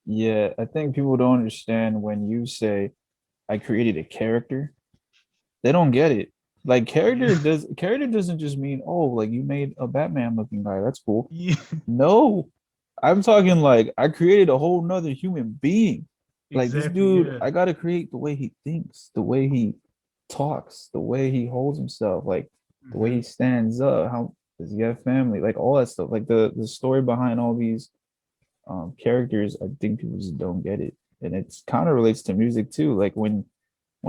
Yeah, I think people don't understand when you say I created a character, they don't get it. Like Yeah. character doesn't just mean, oh, like you made a Batman looking guy. That's cool. Yeah. No, I'm talking like I created a whole nother human being. Like this Exactly. dude, Yeah. I gotta create the way he thinks, the way he talks, the way he holds himself, like the way Mm-hmm. he stands up. How does he have family? Like all that stuff. Like the story behind all these characters, I think people just don't get it. And it's kind of relates to music too. Like when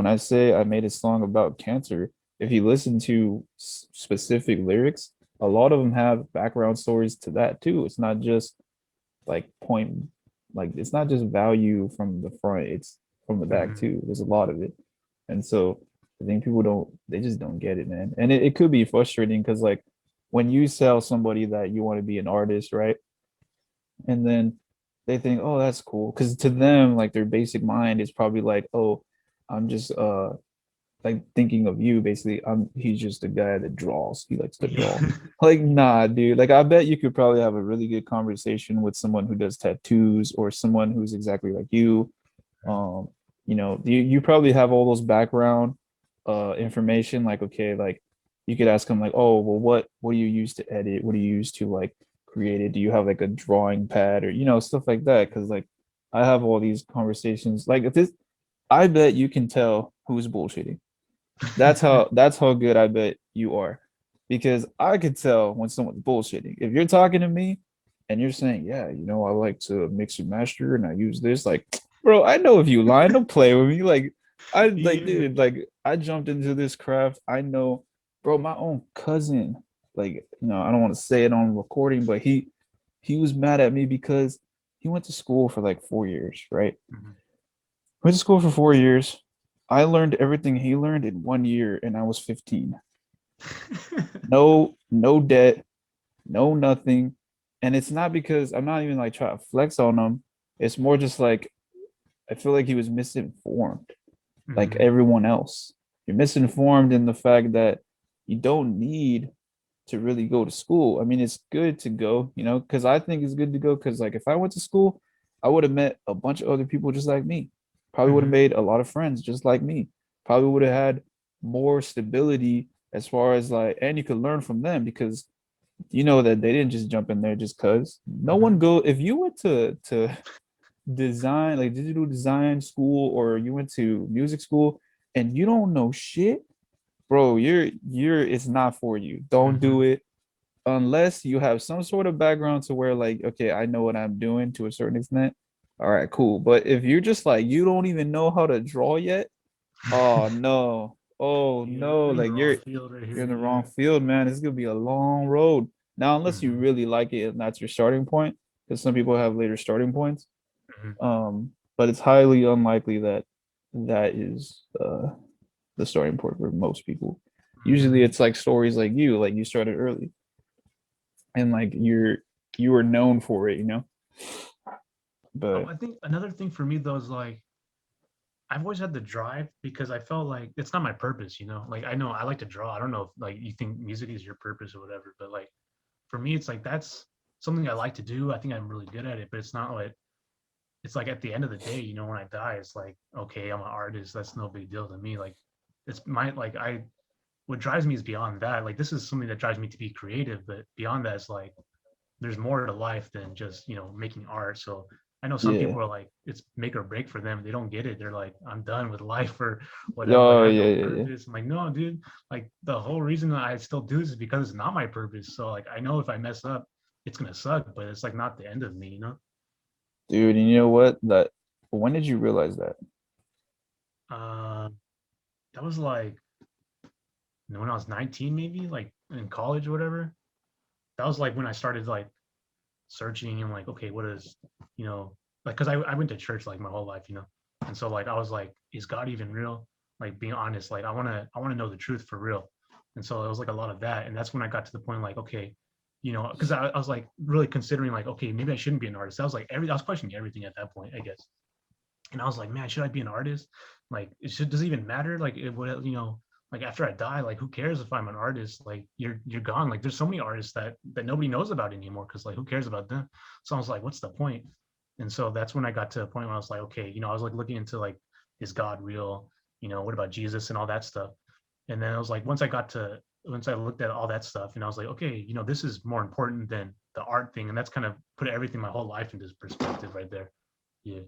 I say I made a song about cancer, if you listen to specific lyrics, a lot of them have background stories to that too. It's not just like it's not just value from the front, it's from the back Mm-hmm. too. There's a lot of it. And so I think people they just don't get it, man. And it could be frustrating because like when you tell somebody that you want to be an artist, right? And then they think, oh, that's cool. Because to them, like their basic mind is probably like, oh, I'm just like thinking of you basically. He's just a guy that draws. He likes to draw. Yeah. Like, nah, dude. Like I bet you could probably have a really good conversation with someone who does tattoos or someone who's exactly like you. Um, you probably have all those background information, like, okay, like you could ask them like, oh, well, what do you use to edit? What do you use to like create it? Do you have like a drawing pad or stuff like that? Because like I have all these conversations. Like if this, I bet you can tell who's bullshitting. That's how good I bet you are. Because I could tell when someone's bullshitting. If you're talking to me and you're saying, yeah, I like to mix and master and I use this, like, bro, I know if you lying, don't play with me. Like, Yeah. dude, like I jumped into this craft. I know, bro, my own cousin, like, I don't want to say it on recording, but he was mad at me because he went to school for like 4 years, right? Mhm. Went to school for 4 years. I learned everything he learned in 1 year, and I was 15. No debt, no nothing. And it's not because I'm not even like trying to flex on him. It's more just like I feel like he was misinformed, like Mhm. everyone else. You're misinformed in the fact that you don't need to really go to school. I mean, it's good to go, because I think it's good to go because like if I went to school, I would have met a bunch of other people just like me. Probably would have Mhm. made a lot of friends just like me. Probably would have had more stability as far as like, and you could learn from them because you know that they didn't just jump in there just cause. No Mhm. one go if you went to design, like digital design school, or you went to music school and you don't know shit, bro, you're it's not for you. Don't do Mhm. it unless you have some sort of background to where like, okay, I know what I'm doing to a certain extent. All right, cool. But if you're just like you don't even know how to draw yet, oh no. Oh Yeah, no, you're in the like wrong you're field right you're here. in the wrong Yeah. field, man. It's gonna be a long road. Now, unless you Mhm. really like it and that's your starting point, because some people have later starting points. Mhm. But it's highly unlikely that that is the starting point for most people. Usually Mhm. it's like stories like you started early and like you were known for it. But I think another thing for me though is like I've always had the drive because I felt like it's not my purpose, you know. Like I know I like to draw. I don't know if like you think music is your purpose or whatever, but like for me, it's like that's something I like to do. I think I'm really good at it, but it's not like it's like at the end of the day, you know, when I die, it's like okay, I'm an artist. That's no big deal to me. Like it's my like I what drives me is beyond that. Like this is something that drives me to be creative, but beyond that, it's like there's more to life than just making art. So I know some yeah. people are like it's make or break for them. They don't get it. They're like I'm done with life or whatever. Like Oh I have yeah, no yeah, yeah. purpose. I'm like no, dude. Like the whole reason that I still do this is because it's not my purpose. So like I know if I mess up, it's gonna suck, but it's like not the end of me, you know. Dude, and you know what? That when did you realize that? Uh, that was like when I was 19, maybe like in college or whatever. That was like when I started like searching and like, okay, what is, like, cause I went to church like my whole life, and so like I was like, is God even real? Like being honest, like I wanna know the truth for real, and so it was like a lot of that, and that's when I got to the point like, okay, because I was like really considering like, okay, maybe I shouldn't be an artist. I was like I was questioning everything at that point, I guess, and I was like, man, should I be an artist? Like, does it even matter? Like, it would, like after I die, like, who cares if I'm an artist? Like, you're gone. Like, there's so many artists that nobody knows about anymore because like, who cares about them? So I was like, what's the point? And so that's when I got to a point where I was like, okay, I was like looking into like, is God real? What about Jesus and all that stuff? And then I was like, once I looked at all that stuff, and I was like, okay, this is more important than the art thing, and that's kind of put everything my whole life into perspective right there. Yeah.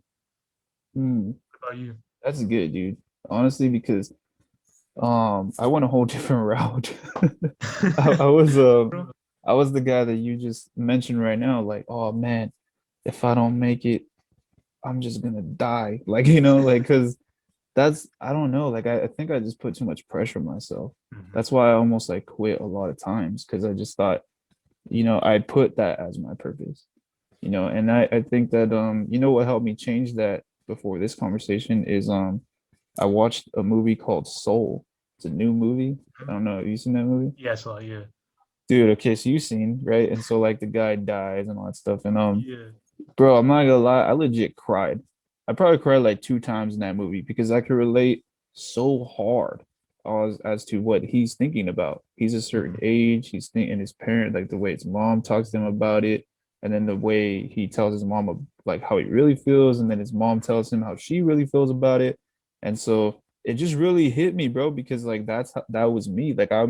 Hmm, What about you? that's good, dude. Honestly, because I went a whole different route. I, I was Bro. I was the guy that you just mentioned right now. Like, oh man, if I don't make it, I'm just gonna die. Like, like because that's I don't know. Like I think I just put too much pressure on myself. Mhm. That's why I almost like quit a lot of times because I just thought, I put that as my purpose. And I think that what helped me change that before this conversation is I watched a movie called Soul. It's a new movie. I don't know. Have you seen that movie? Yeah, so yeah. Dude, okay, so you've seen, right? And so like the guy dies and all that stuff. And Yeah. bro, I'm not gonna lie, I legit cried. I probably cried like 2 times in that movie because I could relate so hard as to what he's thinking about. He's a certain Mhm. age, he's thinking his parent, like the way his mom talks to him about it, and then the way he tells his mom like how he really feels, and then his mom tells him how she really feels about it. And so it just really hit me, bro, because like that was me. Like I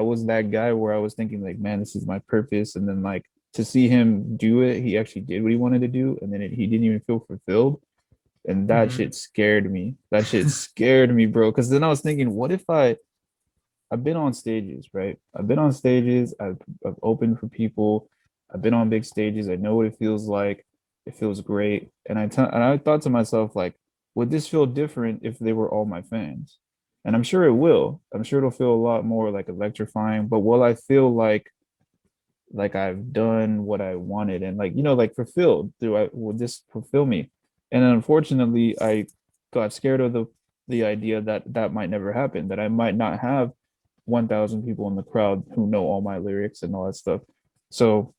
was that guy where I was thinking like, man, this is my purpose. And then like to see him do it, he actually did what he wanted to do, and then he didn't even feel fulfilled. And that Mhm. shit scared me. That shit scared me, bro. Because then I was thinking, what if I've been on stages, right? I've been on stages. I've opened for people. I've been on big stages. I know what it feels like. It feels great. And I thought to myself, like, would this feel different if they were all my fans? And I'm sure it will. I'm sure it'll feel a lot more like electrifying. But will I feel like I've done what I wanted and like, like fulfilled? Will this fulfill me? And unfortunately, I got scared of the idea that that might never happen, that I might not have 1,000 people in the crowd who know all my lyrics and all that stuff. So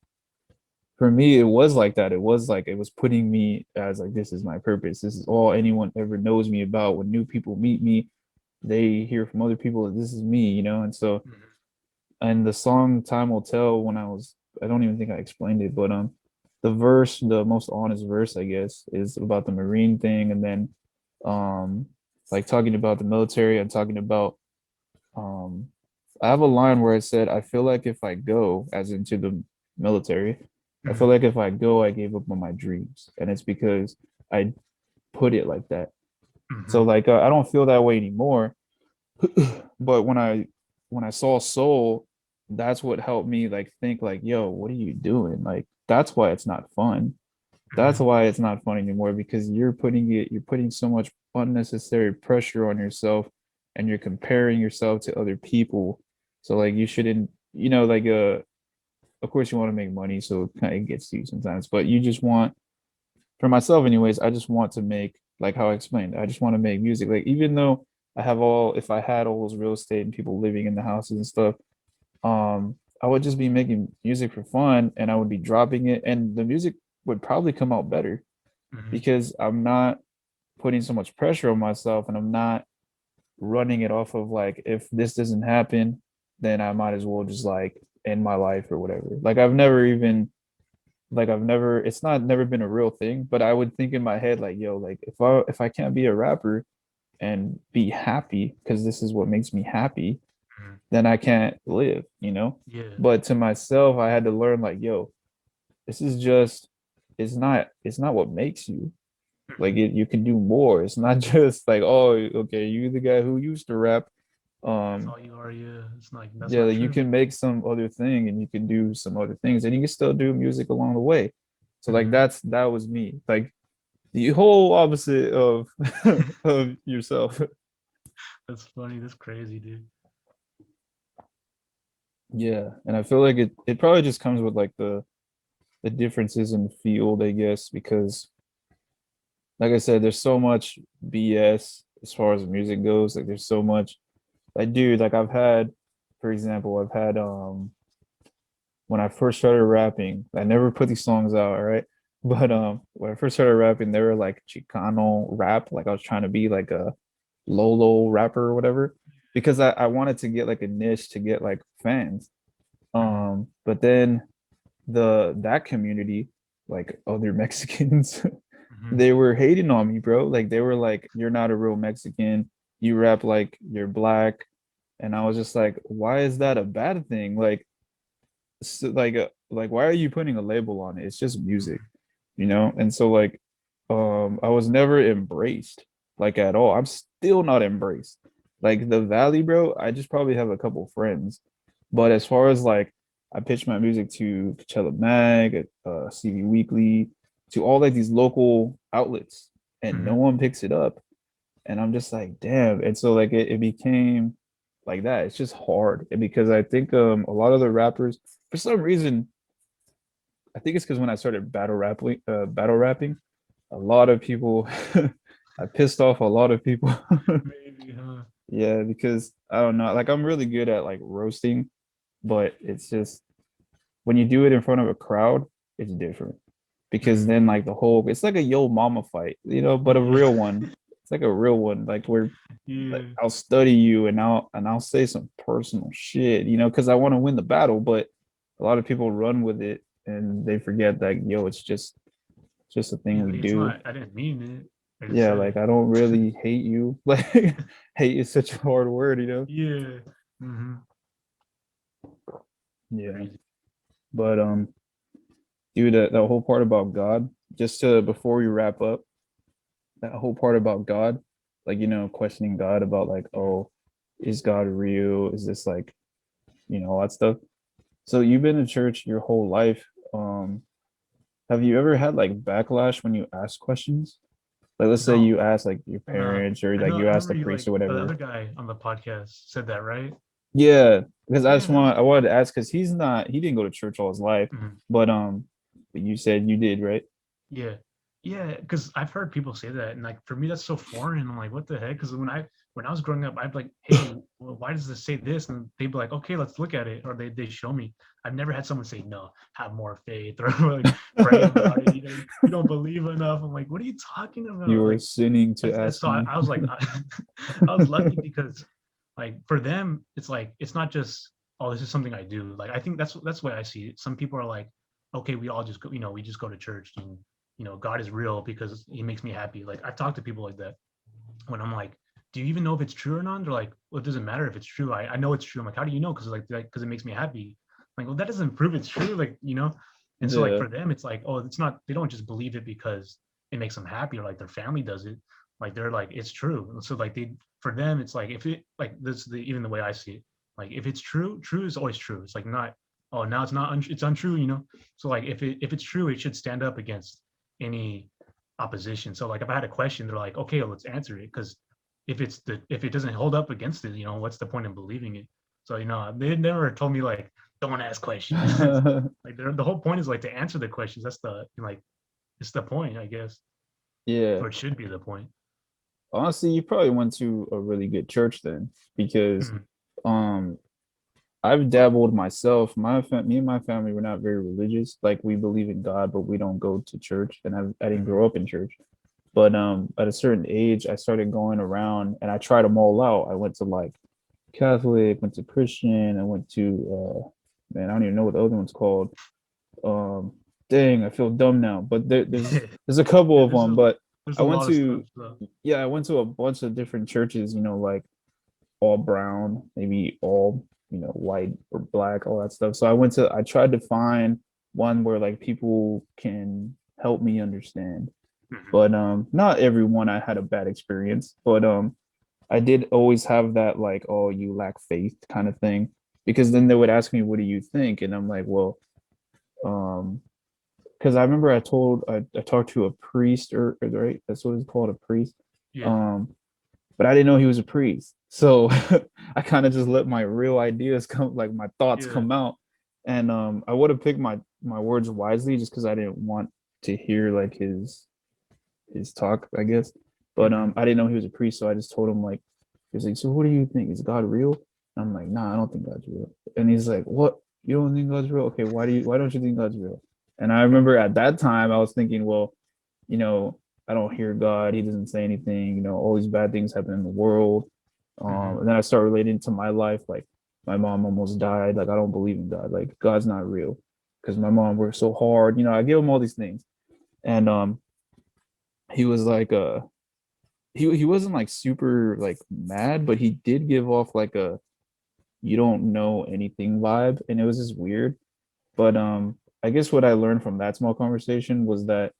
for me, it was like that. It was like it was putting me as like, this is my purpose. This is all anyone ever knows me about. When new people meet me, they hear from other people that this is me. And so, Mhm. and the song Time Will Tell, I don't even think I explained it, but the verse, the most honest verse, I guess, is about the Marine thing, and then um like talking about the military and talking about um I have a line where I said, I feel like if I go, as into the military, I feel Mhm. like if I go, I gave up on my dreams. And it's because I put it like that. So Mhm. like I don't feel that way anymore. But when I saw Soul, that's what helped me like think like, yo, what are you doing? Like that's why it's not fun. That's Mhm. why it's not fun anymore, because you're putting so much unnecessary pressure on yourself, and you're comparing yourself to other people. So like you shouldn't, like of course you want to make money, so it kind of gets to you sometimes, but you just want, for myself anyways, I just want to make, like how I explained, I just want to make music. Like even though if I had all those real estate and people living in the houses and stuff, I would just be making music for fun, and I would be dropping it, and the music would probably come out better Mhm. because I'm not putting so much pressure on myself, and I'm not running it off of like, if this doesn't happen, then I might as well just like end my life or whatever. Like I've never, it's not never been a real thing, but I would think in my head like, yo, like if I can't be a rapper and be happy because this is what makes me happy, Mhm. then I can't live. Yeah. But to myself, I had to learn like, yo, this is just, it's not what makes you. Like Mhm. you can do more. It's not just like, oh, okay, you the guy who used to rap. That's Um, all you are. Yeah. It's like that's yeah, not like you true. can make some other thing and you can do some other things and you can still do music along the way. So like Mhm. that was me. Like the whole opposite of of yourself. That's funny. That's crazy, dude. Yeah. And I feel like it probably just comes with like the differences in field, I guess, because like I said, there's so much BS as far as music goes. Like there's so much, like dude, like for example, I've had when I first started rapping, I never put these songs out, all right? But when I first started rapping, they were like Chicano rap. Like I was trying to be like a Lolo rapper or whatever, because I wanted to get like a niche to get like fans. Mhm. But then that community, like other Mexicans, Mhm. they were hating on me, bro. Like they were like, "You're not a real Mexican. You rap like you're black." And I was just like, "Why is that a bad thing? Like why are you putting a label on it? It's just music. And so like I was never embraced like at all. I'm still not embraced. Like the Valley, bro, I just probably have a couple friends. But as far as like, I pitched my music to Coachella Mag, CV Weekly, to all like these local outlets, and no Mhm. one picks it up. And I'm just like, damn. And so like it became like that. It's just hard. And because I think a lot of the rappers, for some reason, I think it's because when I started battle rapping, a lot of people I pissed off a lot of people. Maybe, huh? Yeah, because I don't know, like I'm really good at like roasting, but it's just when you do it in front of a crowd, it's different. Because Mhm. then like it's like a yo mama fight, but a Yeah. real one. It's like a real one, like where like, Yeah. I'll study you and I'll say some personal shit, because I want to win the battle, but a lot of people run with it and they forget that, yo, it's just a thing Yeah. we Like, it's do. not. I didn't mean it. I just Yeah, said like it. I don't really hate you. Like hate is such a hard word, you know? Yeah. Mm-hmm. Yeah. Crazy. But dude, that whole part about God, just to before we wrap up, that whole part about God, like questioning God about like, Mhm. oh, is God real? Is this like, all that stuff. So you've been in church your whole life. Um, have you ever had like backlash when you ask questions? Like let's say No, you ask like your no. parents or like you I ask remember the you priest like or the other whatever. guy on the podcast said that, right? Yeah, because Yeah, that was I wanted to ask because he didn't go to church all his life, mhm. but you said you did, right? Yeah, yeah. Because I've heard people say that, and like for me, that's so foreign. I'm like, what the heck? Because when I was growing up, I'd like, hey, well, why does this say this? And they'd be like, okay, let's look at it, or they show me. I've never had someone say no, have more faith, or like pray about it. You don't believe enough. I'm like, what are you talking You about? were Like, sinning to ask so me. I was like, I was lucky because like for them, it's like it's not just oh, this is something I do. Like I think that's the way I see it. Some people are like, okay, we all just go, we just go to church and God is real because he makes me happy. Like I've talked to people like that when I'm like, do you even know if it's true or not? They're like, well, it doesn't matter if it's true. I know it's true. I'm like, how do you know? Because it makes me happy. I'm like, well, that doesn't prove it's true. And so like Yeah, for them, it's like, oh, it's not. They don't just believe it because it makes them happy or like their family does it. Like they're like, it's true. And so like for them, it's like if it like this is even the way I see it. Like if it's true, true is always true. It's like not. Oh, now it's not. It's untrue. So like if it's true, it should stand up against any opposition. So like if I had a question, they're like, okay, let's answer it because if it doesn't hold up against it, what's the point in believing it? So they never told me like don't ask questions. Like the whole point is like to answer the questions. That's the like it's the point, I guess, yeah. or it should be the point. Honestly, you probably went to a really good church then, because Mhm. um I've dabbled myself. Me and my family were not very religious. Like we believe in God, but we don't go to church. And I didn't Mhm. grow up in church. But at a certain age, I started going around and I tried them all out. I went to like Catholic, went to Christian, I went to man, I don't even know what the other one's called. Um, dang, I feel dumb now. But there's a couple Yeah, of them. But there's I a went lot of stuff. to So. yeah, I went to a bunch of different churches. Like all brown, maybe all white or black, all that stuff. So I tried to find one where like people can help me understand. Mhm. But not everyone I had a bad experience. But I did always have that like, oh, you lack faith kind of thing. Because then they would ask me, what do you think? And I'm like, well, um, because I remember I talked to a priest or right, that's what it's called, a priest. Yeah. Um, but I didn't know he was a priest. So I kind of just let my real ideas come, like my thoughts Yeah. come out. And I would have picked my words wisely just because I didn't want to hear like his talk, I guess. But Mhm. I didn't know he was a priest, so I just told him like, he was like, so what do you think? Is God real? And I'm like, nah, I don't think God's real. And he's like, what? You don't think God's real? Okay, why don't you think God's real? And I remember at that time I was thinking, well, you know, I don't hear God. He doesn't say anything. All these bad things happen in the world. Mhm. And then I start relating to my life, like my mom almost died. Like I don't believe in God. Like God's not real because my mom worked so hard. I give him all these things, and he was like, he wasn't like super like mad, but he did give off like a you don't know anything vibe, and it was just weird. But I guess what I learned from that small conversation was that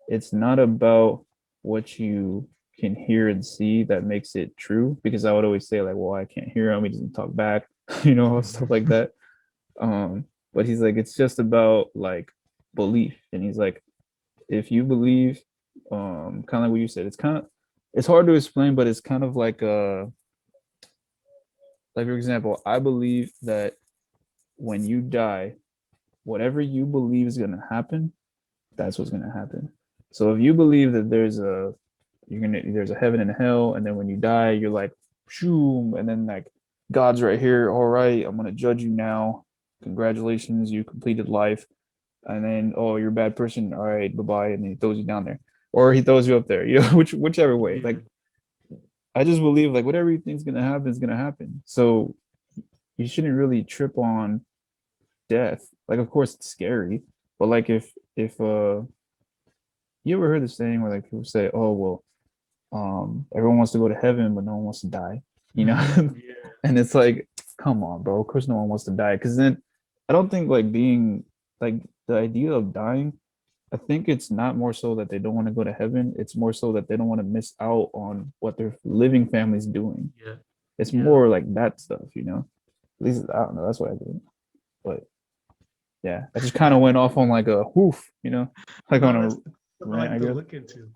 it's not about what you can hear and see that makes it true. Because I would always say like, well, I can't hear him, he doesn't talk back, stuff like Mhm. that. But he's like, it's just about like belief, and he's like, if you believe, kind of like what you said, it's hard to explain, but it's kind of like for example, I believe that when you die, whatever you believe is gonna happen, that's what's gonna happen. So if you believe that there's a heaven and a hell, and then when you die, you're like, shoom, and then like God's right here. All right, I'm gonna judge you now. Congratulations, you completed life. And then, oh, you're a bad person. All right, bye bye, and he throws you down there, or he throws you up there. Whichever way. Yeah. Like I just believe like whatever you think's gonna happen is gonna happen. So you shouldn't really trip on death. Like, of course, it's scary, but like if you ever heard the saying where like people say, "Oh well, everyone wants to go to heaven, but no one wants to die," you know? Yeah. And it's like, come on, bro. Of course, no one wants to die. Because then I don't think like being like the idea of dying, I think it's not more so that they don't want to go to heaven. It's more so that they don't want to miss out on what their living family's doing. Yeah. It's Yeah. more like that stuff, you know? At least I don't know. That's what I think. But yeah, I just kind of went off on like a whoof, you know, like No, on a that's something rant, like I to guess. look into.